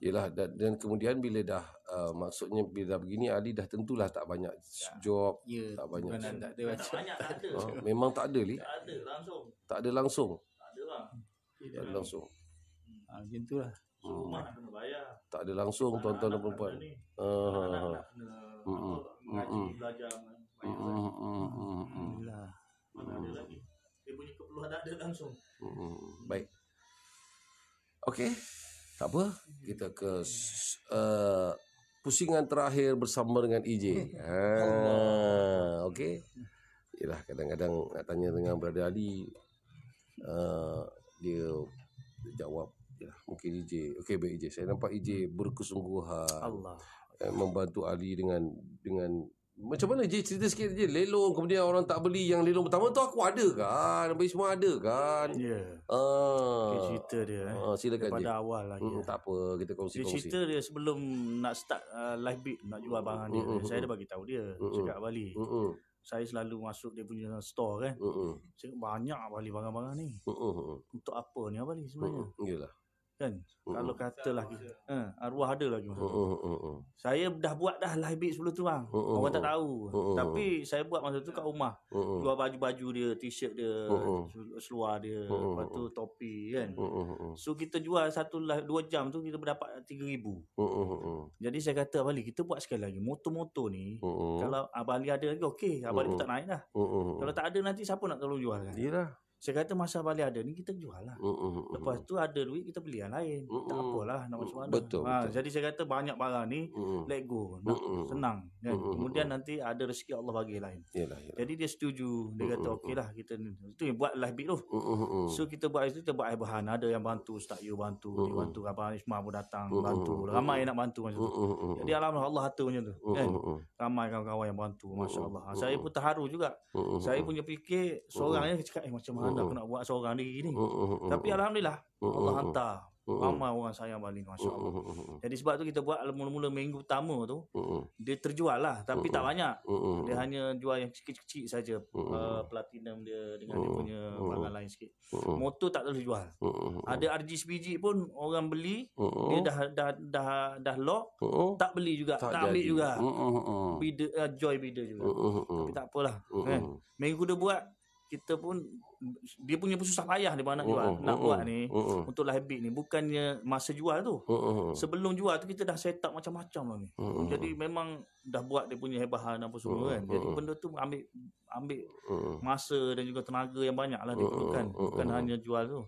Yalah, dan kemudian bila dah maksudnya bila dah begini, Ali dah tentulah tak banyak job, tak banyak. Tak ada. Memang tak ada li. Tak ada langsung. Macam tu lah. Rumah nak kena bayar. Tak ada langsung, tuan-tuan dan puan-puan. Ngaji, belajar. Alhamdulillah. Mana ada lagi. Dia punya keperluan tak ada langsung. Baik. Okey. Tak apa. Kita ke pusingan terakhir bersama dengan EJ. Okey. Yalah, kadang-kadang nak tanya dengan Brother Ali, dia jawab mungkin EJ. Okey, baik EJ. Saya nampak EJ berkesungguhan. Allah. Membantu Ali dengan macam mana EJ, cerita sikit je. Lelong kemudian orang tak beli yang lelong pertama tu aku ada kan. Beli semua ada kan. Ya. Cerita dia silakan daripada je. awal lagi. Tak apa, kita kongsi-kongsi. Cerita dia sebelum nak start live beat nak jual barang dia. Saya dah bagi tahu dia cakap Bali. Saya selalu masuk dia punya store kan. Cakap banyak Bali barang-barang ni. Untuk apa ni Bali sebenarnya? Iyalah. Kan? Kalau katalah arwah ada lagi masa tu. Saya dah buat dah live beat sebelum tu bang. Orang tak tahu. Tapi saya buat masa tu kat rumah. Jual baju-baju dia, t-shirt dia, seluar dia, lepas tu topi kan. So kita jual satu live 2 jam tu kita berdapat 3,000. Jadi saya kata Abang Ali, kita buat sekali lagi. Motor-motor ni kalau Abang Ali ada lagi okey, Abang Ali tak naik dah. Kalau tak ada nanti siapa nak tolong jual kan? Yalah. Saya kata masa balik ada ni kita jual lah. Lepas tu ada duit kita beli yang lain. Tak apalah nak macam mana. Betul. Jadi saya kata banyak barang ni let go. Senang kan. Kemudian nanti ada rezeki Allah bagi lain. Yalah. Jadi dia setuju. Dia kata okey lah kita ni. Itu yang buat live beat tu. So kita buat itu, kita buat air bahan. Ada yang bantu, Ustaz Yu bantu. Dia bantu. Abang Ismail pun datang bantu. Ramai yang nak bantu macam tu. Jadi alhamdulillah Allah harta macam tu kan. Ramai kawan-kawan yang bantu. Masya Allah. Saya pun terharu juga. Saya punya fikir seorang ni cakap macam mana aku nak buat seorang diri ni. Tapi alhamdulillah Allah hantar ramai orang sayang Bali, Masya Allah. Jadi sebab tu kita buat mula-mula minggu pertama tu dia terjual lah, tapi tak banyak. Dia hanya jual yang kecil-kecil saja. Platinum dia dengan dia punya barang lain sikit. Motor tak terus jual. Ada RG sebiji pun orang beli, dia dah lock, tak beli juga, tak ambil juga. Joy bidder juga. Tapi tak apalah kan. Minggu dia buat, kita pun dia punya susah payah dia nak jual. Nak buat ni untuk live beat ni bukannya masa jual tu. Sebelum jual tu kita dah set up macam-macam lah ni. Jadi memang dah buat dia punya bahan apa semua kan. Jadi benda tu ambil masa dan juga tenaga yang banyak lah diperlukan. Bukan hanya jual tu.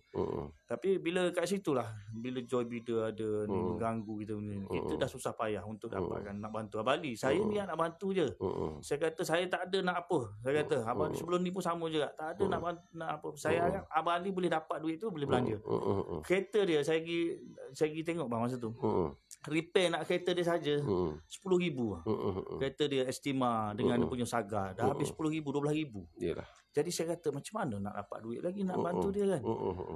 Tapi bila kat situ lah, bila Joy Bidder ada ni mengganggu kita ni, kita dah susah payah untuk dapatkan nak bantu Abang Ali. Saya ni nak bantu je. Saya kata saya tak ada nak apa. Saya kata Abang sebelum ni pun sama juga. Tak ada nak apa. Saya harap Abang Ali boleh dapat duit tu, boleh belanja. Kereta dia saya pergi tengok bang masa tu. repair nak kereta dia saja 10,000. Kereta dia Estima dengan dia punya Saga dah habis 10,000, 12,000. Yalah. Jadi saya kata macam mana nak dapat duit lagi nak bantu dia kan.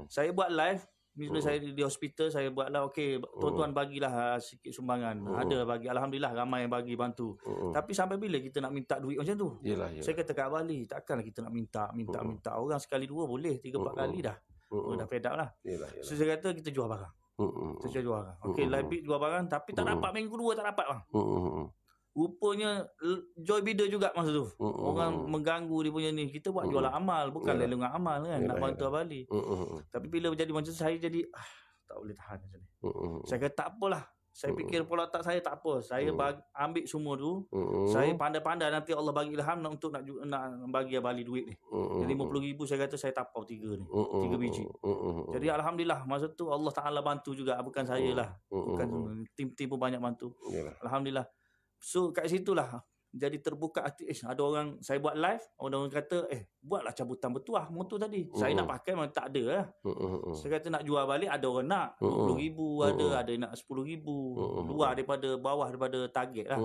Saya buat live bila saya di hospital, saya buatlah okey, tuan-tuan bagilah sikit sumbangan. Ada bagi, alhamdulillah ramai yang bagi bantu. Tapi sampai bila kita nak minta duit macam tu? Yalah. Saya kata kat Bali, takkanlah kita nak minta orang sekali dua boleh, 3-4 kali dah. Dah fed up lah. Yalah. So saya kata kita jual barang. Kita jual barang. Okey, live beat jual barang tapi tak dapat, minggu kedua tak dapat bang. Rupanya Joy Bida juga masa tu. Orang mengganggu dia punya ni. Kita buat jualan amal, bukan lelungan amal kan. Nak bantu Bali. Tapi bila jadi macam tu, saya jadi tak boleh tahan macam ni. Saya kata tak apalah. Saya fikir pola tak saya tak apa. Saya ambil semua tu. Saya pandai-pandai nanti Allah bagi ilham untuk nak bagi Bali duit ni. 50,000 saya kata saya tapau 3 ni. 3 biji. Jadi alhamdulillah masa tu Allah Taala bantu juga, bukan saya lah. Bukan tim-tim pun banyak bantu. Alhamdulillah. So kat situlah jadi terbuka hati. Ada orang, saya buat live, orang kata buatlah cabutan bertuah motor tadi. Saya nak pakai memang tak ada lah. Saya kata nak jual balik, ada orang nak 20,000, ada nak 10,000, luar daripada bawah daripada target lah.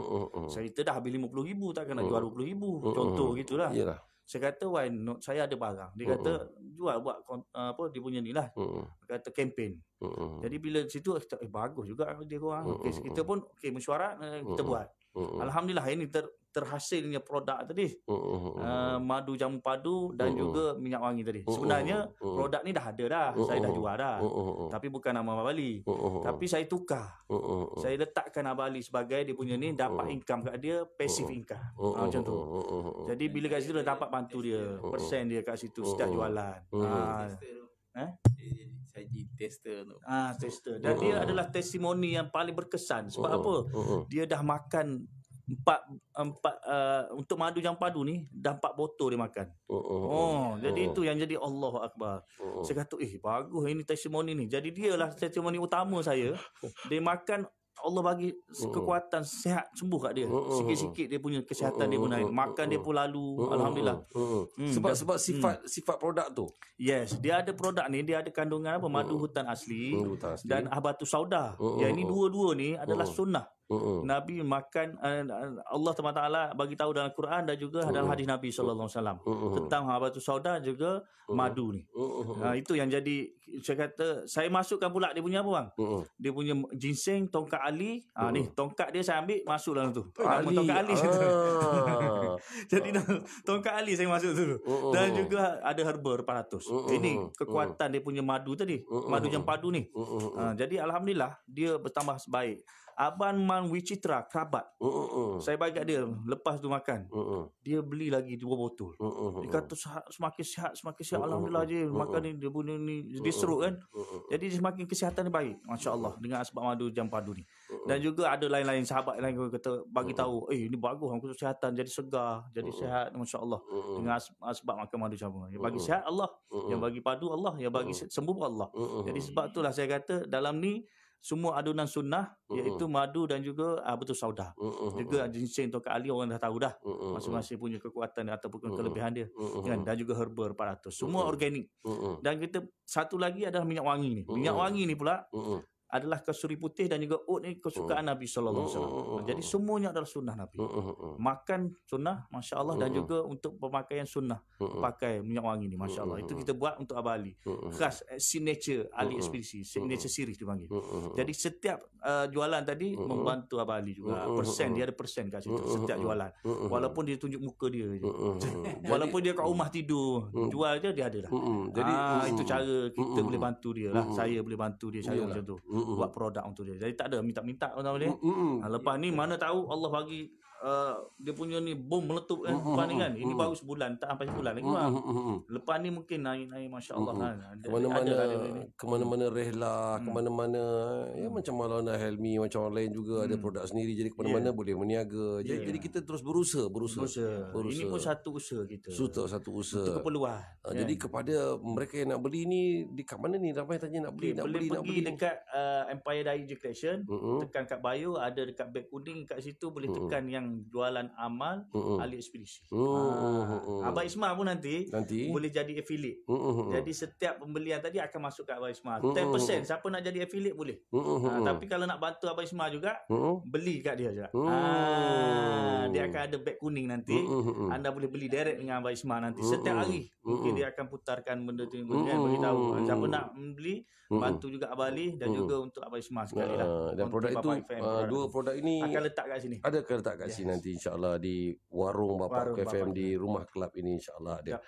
Saya kata dah habis 50,000, takkan nak jual 20,000. Contoh gitulah. Saya kata why not, saya ada barang. Dia kata jual, buat apa dia punya ni lah. Dia kata campaign. Jadi bila situ kita bagus juga dia korang. Kita pun mesyuarat, kita buat. Alhamdulillah ini terhasilnya produk tadi. Madu jamu padu dan juga minyak wangi tadi. Sebenarnya produk ni dah ada dah. Saya dah jual dah. Tapi bukan nama Abang Ali. Tapi saya tukar. Saya letakkan Abang Ali sebagai dia punya ni, dapat income kat dia, passive income. Macam tu. Jadi bila kat situ dah dapat bantu dia. Persen dia kat situ setiap jualan. Saya jadi tester tu. Tester. Dan dia adalah testimoni yang paling berkesan. Sebab apa? Dia dah makan 4 untuk madu jamu padu ni dah 4 botol dia makan. Jadi itu yang jadi Allahu Akbar. Saya kata bagus ini testimoni ni. Jadi dialah testimoni utama saya. Dia makan, Allah bagi kekuatan, sihat, sembuh kat dia. Sikit-sikit dia punya kesihatan dia pun naik. Makan dia pun lalu. Alhamdulillah. Sebab sifat produk tu. Yes, dia ada produk ni, dia ada kandungan apa? Madu hutan asli dan habatus sauda. Yang ini dua-dua ni adalah sunnah. Nabi makan, Allah Taala bagi tahu dalam Quran dan juga dalam hadis Nabi sallallahu alaihi wasallam tentang habatus sauda juga madu ni. Itu yang jadi saya kata, saya masukkan pula dia punya apa bang? Dia punya ginseng, tongkat ali. Ni tongkat dia saya ambil masuk dalam tu. Nama tongkat ali. Jadi tongkat ali saya masuk dulu. Dan juga ada herba 400. Ini kekuatan dia punya madu tadi. Madu jamu padu ni. Jadi alhamdulillah dia bertambah baik. Abang Man Wicitra kerabat. Saya bagi kat dia lepas tu makan. Dia beli lagi 2 botol. Dia kata semakin sihat. Alhamdulillah je makan ni, dia punya ni dia serut kan. Jadi semakin kesihatan dia baik. Masya-Allah dengan asbab madu jamu padu ni. Dan juga ada lain-lain sahabat lain kata bagi tahu, ini bagus untuk kesihatan, jadi segar, jadi sihat, masya-Allah. Dengan asbab makan madu jamu. Yang bagi sihat Allah, yang bagi padu Allah, yang bagi sembuh Allah. Jadi sebab itulah saya kata dalam ni semua adunan sunnah, iaitu madu dan juga betul sauda. Juga ginseng tongkat ali orang dah tahu dah. Masing-masing punya kekuatan ataupun kelebihan dia. Kan? Dan juga herba 400. Semua organik. Dan kita satu lagi adalah minyak wangi ni. Minyak wangi ni pula adalah kasuri putih dan juga oat ni kesukaan Nabi sallallahu alaihi wasallam. Jadi semuanya adalah sunnah Nabi. Makan sunnah, masya-Allah, dan juga untuk pemakaian sunnah pakai minyak wangi ni, masya-Allah. Itu kita buat untuk Abang Ali. Khas signature Ali Ekspedisi, signature series dipanggil. Jadi setiap jualan tadi membantu Abang Ali juga. Persen dia ada persen kat situ setiap jualan. Walaupun dia tunjuk muka dia je. Walaupun dia kat rumah tidur, jual je dia ada lah. Jadi itu cara kita boleh bantu dia lah. Saya boleh bantu dia cara macam tu. Buat produk untuk dia. Jadi tak ada minta-minta orang boleh. Lepas ni mana tahu Allah bagi dia punya ni bom meletup kan. Lepas ni kan ini baru sebulan, tak sampai sebulan lagi bang. Lepas ni mungkin naik masya-Allah kan. Kemana-mana rehlah, kemana-mana ya, macam Maulana Helmi, macam orang lain juga ada produk sendiri, jadi kemana-mana boleh berniaga. Jadi kita terus berusaha. Ini pun satu usaha kita. Satu usaha. Itu keperluan. Jadi kepada mereka yang nak beli ni di kat mana ni? Ramai tanya nak beli, nak beli. Dekat Empire Dye Collection, tekan kat bio ada dekat beg kuning kat situ, boleh tekan yang yang jualan amal ahli ekspedisi. Abang Ismail pun nanti boleh jadi affiliate. Jadi setiap pembelian tadi akan masuk ke Abang Ismail. 10% siapa nak jadi affiliate boleh. Tapi kalau nak bantu Abang Ismail juga, beli kat dia juga. Dia akan ada beg kuning nanti. Anda boleh beli direct dengan Abang Ismail nanti. Setiap hari mungkin dia akan putarkan benda tu, kan, bagi tahu siapa nak beli, bantu juga Abang Ali dan juga untuk Abang Ismail sekali lah. Dan produk itu, dua produk ini akan letak kat sini. Ada akan letak kat sini nanti, insyaAllah, di warung Bapak KFM, di rumah kelab ini, insyaAllah ada.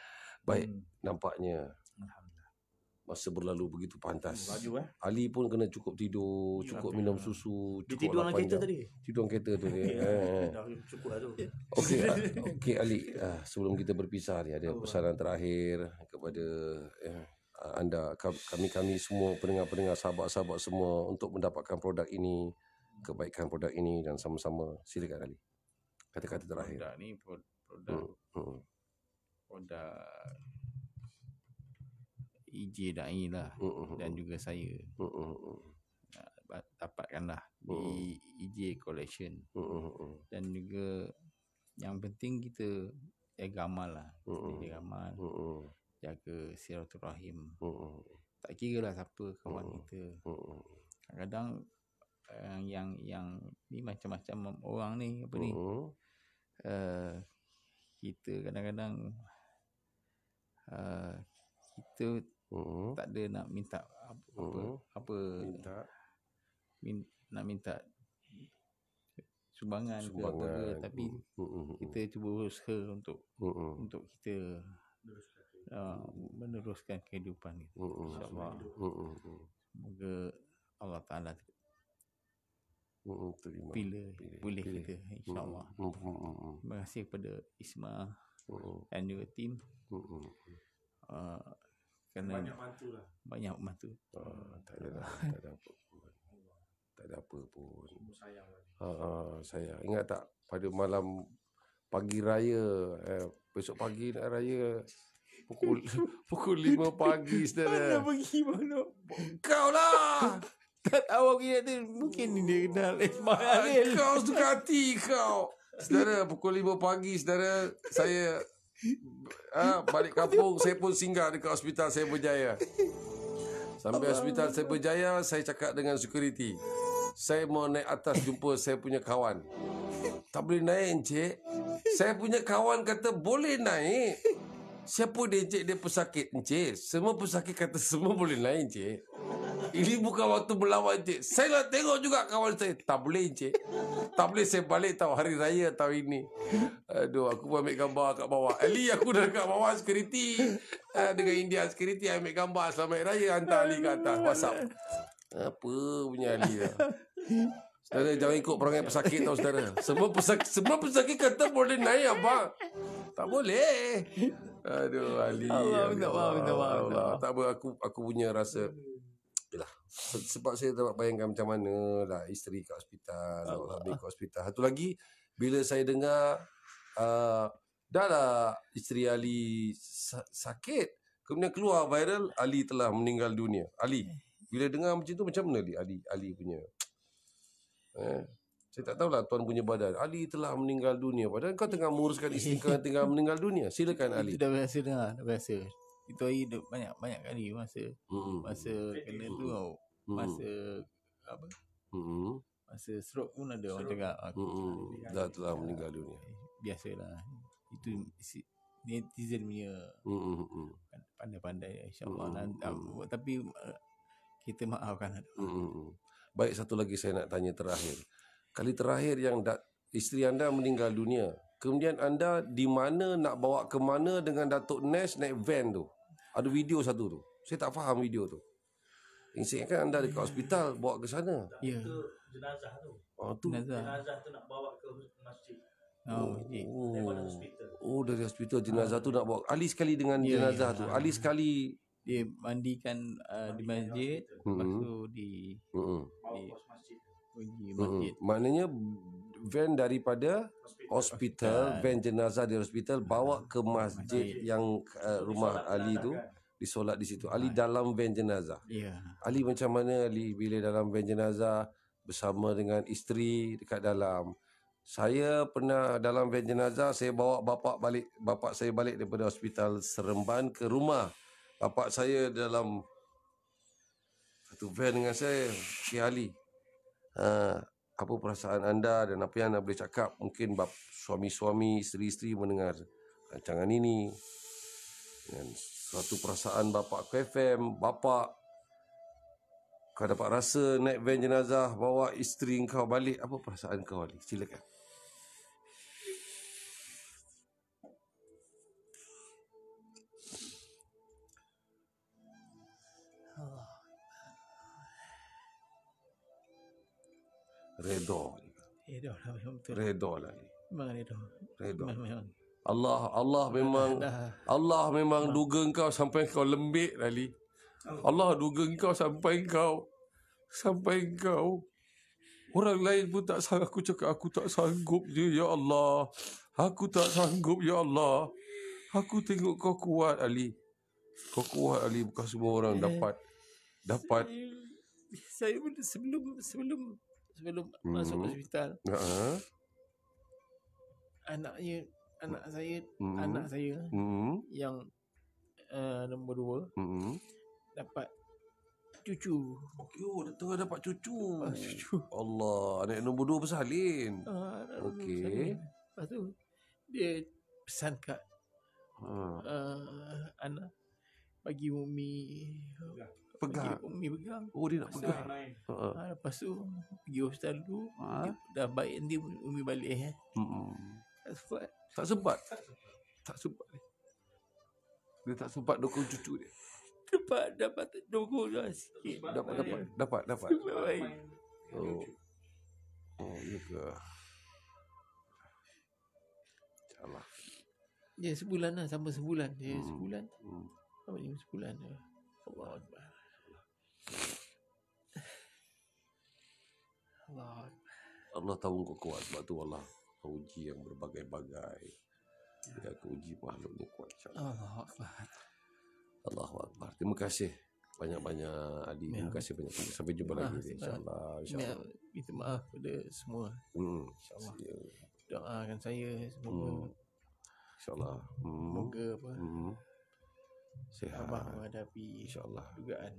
Baik, nampaknya masa berlalu begitu pantas. Laju, Ali pun kena cukup tidur, cukup minum susu, cukup tidur dalam kereta tadi. Tidur dalam kereta tu. Dah cukup lah tu. Okey Ali, sebelum kita berpisah ni, ada pesanan terakhir kepada anda, kami semua, pendengar-pendengar, sahabat-sahabat semua, untuk mendapatkan produk ini, kebaikan produk ini, dan sama-sama. Silakan Ali, kata-kata terakhir. Produk ni produk EJ Da'i lah, dan juga saya dapatkanlah di EJ Collection. Dan juga yang penting kita jaga amal lah, jaga amal, jaga silaturahim. Tak kira lah siapa kawan kita. Kadang-kadang yang ni macam-macam orang ni, apa ni, kita kadang-kadang kita tak ada nak minta nak minta sumbangan ke apa ke, tapi kita cuba usaha untuk kita meneruskan kehidupan kita, insyaAllah. Semoga Allah Ta'ala pilih kita, insyaAllah. Terima kasih kepada Isma dan juga tim, kerana banyak bantu. Tak ada apa pun. Saya ingat tak, pada malam pagi raya, besok pagi nak raya, pukul 5 pagi, saudara. Mana pergi mana? Kau lah. Tak tahu aku tu, mungkin dia kenal Ismail. Kau suka hati kau. Saudara, pukul 5 pagi, saudara, saya balik kampung. Saya pun singgah dekat Hospital Saya Berjaya. Sampai Hospital Saya Berjaya, saya cakap dengan security, saya mau naik atas jumpa saya punya kawan. Tak boleh naik, encik. Saya punya kawan kata boleh naik. Siapa dia, encik? Dia pesakit, encik. Semua pesakit kata semua boleh naik, encik. Ini bukan waktu melawan, encik. Saya nak tengok juga kawan saya. Tak boleh, encik. Tak boleh, saya balik tahu hari raya tahun ini. Aduh, aku pun ambil gambar kat bawah. Ali, aku dah kat bawah security. Dengan India security, ambil gambar selamat raya, hantar Ali kat atas WhatsApp. Apa punya Ali lah. Saudara, jangan ikut perangai pesakit tau, saudara. Semua pesakit kata boleh naik, abang. Tak boleh. Aduh, Ali. Minta maaf. Tak apa, aku punya rasa. Yalah. Sebab saya dapat bayangkan macam mana lah isteri kat hospital, habis kat hospital. Satu lagi, bila saya dengar dah lah isteri Ali sakit, kemudian keluar viral Ali telah meninggal dunia. Ali, bila dengar macam tu, macam mana Ali punya saya tak tahulah tuan punya badan. Ali telah meninggal dunia, padahal kau tengah menguruskan isteri kau yang tengah meninggal dunia. Silakan Ali. Itu dah biasa dengar, dah biasa. Itu hari banyak kali masa kena tu, masa apa, masa stroke pun ada orang cakap dah telah meninggal dunia. Biasalah, itu netizen punya pandai-pandai, insyaAllah. Tapi kita maafkan. Baik, satu lagi saya nak tanya terakhir. Kali terakhir yang isteri anda meninggal dunia, kemudian anda di mana, nak bawa ke mana dengan Datuk Nes naik van tu? Ada video satu tu. Saya tak faham video tu. Saya kan anda dekat hospital, bawa ke sana. Ya. Itu jenazah tu. Jenazah tu nak bawa ke masjid. Daripada hospital. Dari hospital jenazah tu nak bawa. Ali sekali dengan jenazah tu. Ali sekali dia mandikan di masjid, lepas tu di masjid. Maknanya van daripada hospital, van jenazah di hospital bawa ke masjid yang rumah Ali tu, disolat di situ. Ali dalam van jenazah. Ali macam mana Ali bila dalam van jenazah bersama dengan isteri dekat dalam? Saya pernah dalam van jenazah, saya bawa bapak saya balik daripada hospital Seremban ke rumah. Bapak saya dalam satu van dengan saya, Cik Ali. Apa perasaan anda dan apa yang anda boleh cakap? Mungkin suami-suami, isteri-isteri mendengar rancangan ini. Dengan suatu perasaan bapak KFM, bapak, kau dapat rasa naik van jenazah, bawa isteri kau balik. Apa perasaan kau, Ali? Silakan. Redha. Redha lah, memang betul. Redha lah. Memang redha. Redha. Memang. Allah memang duga kau sampai kau lembik, Ali. Allah duga kau sampai kau. Orang lain pun tak sanggup. Aku cakap aku tak sanggup je, ya Allah. Aku tak sanggup, ya Allah. Aku tengok kau kuat, Ali. Kau kuat, Ali. Bukan semua orang dapat. Saya sebelum masuk hospital, anak saya yang nombor 2 dapat cucu. Oh, tengah dapat cucu. Allah, anak nombor 2 bersalin. Okey. Lepas tu dia pesan kat anak, bagi Umi pegang. Oh, dia nak pegang. Lepas tu pergi hospital dulu. Dah baik nanti Umi balik. Tak sempat. Dia tak sempat dukung cucu dia. Dapat dukung lah sikit. Dapat. Baik. Oh, ya ke? InsyaAllah. Dia sebulan lah, sama sebulan. Dia sebulan. Sama dia sebulan. Allah Akbar. Allah tahu kau kuat. Sebab tu Allah uji yang berbagai-bagai. Dia akan uji makhluk ni kuat, insyaAllah. Allahu Akbar. Terima kasih banyak-banyak, Ali. Terima kasih banyak-banyak. Sampai jumpa lagi, insyaAllah. Minta maaf pada semua. InsyaAllah. Doakan saya semoga InsyaAllah. Semoga sihat. Abang menghadapi InsyaAllah. dugaan.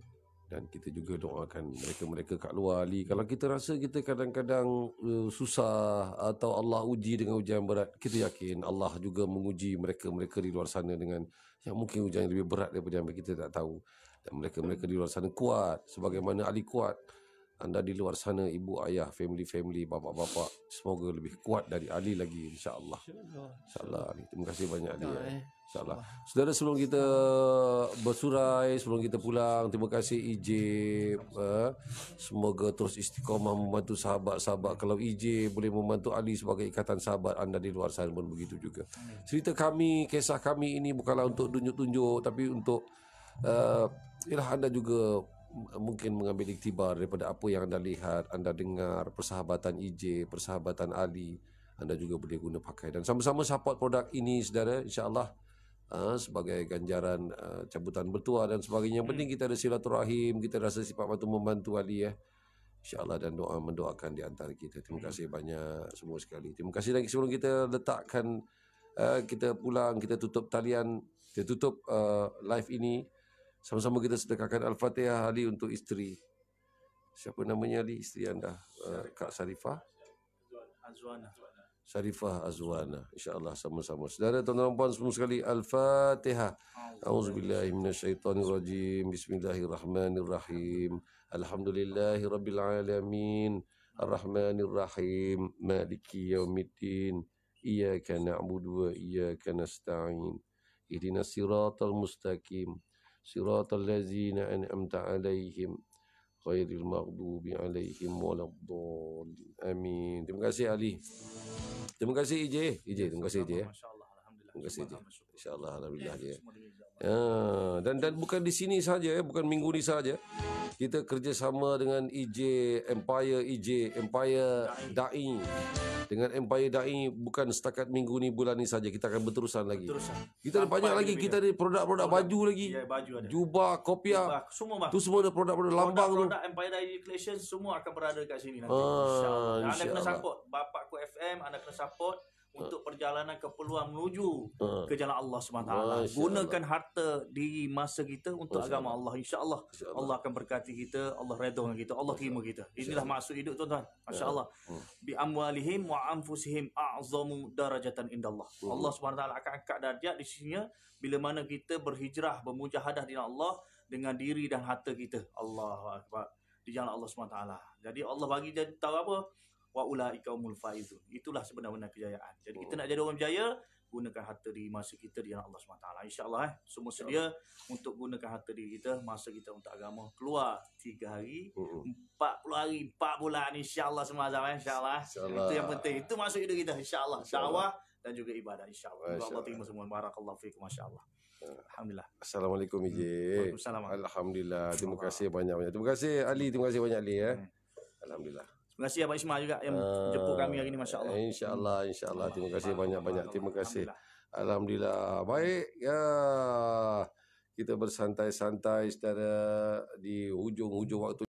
Dan kita juga doakan mereka-mereka kat luar, Ali. Kalau kita rasa kita kadang-kadang susah atau Allah uji dengan ujian berat, kita yakin Allah juga menguji mereka-mereka di luar sana dengan yang mungkin ujian yang lebih berat daripada yang kita tak tahu. Dan mereka-mereka di luar sana kuat. Sebagaimana Ali kuat. Anda di luar sana, ibu, ayah, family, bapak-bapak, semoga lebih kuat dari Ali lagi, insyaAllah. InsyaAllah, Ali. Terima kasih banyak, Ali. InsyaAllah. Saudara, sebelum kita bersurai, sebelum kita pulang, terima kasih Ijib. Semoga terus istiqamah membantu sahabat-sahabat. Kalau Ijib boleh membantu Ali sebagai ikatan sahabat, anda di luar sana pun begitu juga. Cerita kami, kisah kami ini bukanlah untuk tunjuk-tunjuk, tapi untuk anda juga mungkin mengambil iktibar daripada apa yang anda lihat, anda dengar, persahabatan Ijib, persahabatan Ali, anda juga boleh guna pakai. Dan sama-sama support produk ini, saudara, insyaAllah. Sebagai ganjaran cabutan bertuah dan sebagainya. Yang penting kita ada silaturahim, kita rasa sifat membantu Ali, insyaAllah, dan doa mendoakan di antara kita. Terima kasih banyak semua sekali. Terima kasih lagi. Sebelum kita letakkan, kita pulang, kita tutup talian, kita tutup live ini, sama-sama kita sedekahkan Al-Fatihah, Ali, untuk isteri. Siapa namanya, Ali? Isteri anda, Kak Sarifah Azwana. InsyaAllah sama-sama. Saudara, tuan-tuan dan puan semua sekali, Al-Fatihah. A'udzubillahi minasyaitanirrajim. Bismillahirrahmanirrahim. Alhamdulillahirrabbilalamin. Ar-Rahmanirrahim. Maliki yaumiddin. Iyaka na'budu wa iyaka nasta'in. Ihdinas siratal mustaqim. Siratal ladzina an'amta 'alaihim ghairil maghdubi 'alaihim waladdallin. Amin. Terima kasih, Ali. Terima kasih, IJ. Terima kasih, IJ. Terima kasih, IJ. InsyaAllah, alhamdulillah, dia. Dan bukan di sini saja, bukan minggu ni saja. Kita kerjasama dengan Empire Da'i. Dengan Empire Da'i bukan setakat minggu ni, bulan ni saja, kita akan berterusan lagi. Kita ada banyak lagi, kita ada produk-produk baju lagi. Ya, baju ada. Jubah, kopiah. Semua bang. Tu semua ada produk-produk lambang tu. Produk Empire Da'i Collection semua akan berada kat sini nanti. InsyaAllah. Anda kena support. Bapakku FM, anda kena support untuk perjalanan ke peluang menuju ke jalan Allah SWT. Gunakan harta di masa kita untuk agama Allah. InsyaAllah Allah akan berkati kita, Allah redha dengan kita, Allah terima kita. Inilah maksud hidup tuan-tuan. Masya-Allah. Bi amwalihim wa anfusihim a'zamu darajatan indallah. Allah SWT akan angkat darjat di sisinya bila mana kita berhijrah, bermujahadah di jalan Allah dengan diri dan harta kita. Allahu akbar. Di jalan Allah SWT. Jadi Allah bagi jadi tahu apa? Wa ulaika humul faizun. Itulah sebenar-benar kejayaan. Jadi kita nak jadi orang berjaya, gunakan harta diri masa kita di jalan Allah SWT. InsyaAllah semua sedia untuk gunakan harta diri kita, masa kita untuk agama. Keluar 3 hari, 40 hari, 4 bulan, insyaAllah semua azam. InsyaAllah. Itu yang penting. Itu maksud hidup kita. InsyaAllah. Dakwah dan juga ibadah. InsyaAllah. Allah terima semua. Barakallahu fiikum. MasyaAllah. Alhamdulillah. Assalamualaikum Ijik. Alhamdulillah. Terima kasih banyak-banyak. Terima kasih Ali. Terima kasih banyak Ali. Alhamdulillah. Terima kasih Abang Ismail juga yang jemput kami hari ini, masya-Allah. InsyaAllah. Terima kasih banyak-banyak. Terima kasih. Alhamdulillah. Baik ya. Kita bersantai-santai secara di hujung-hujung waktu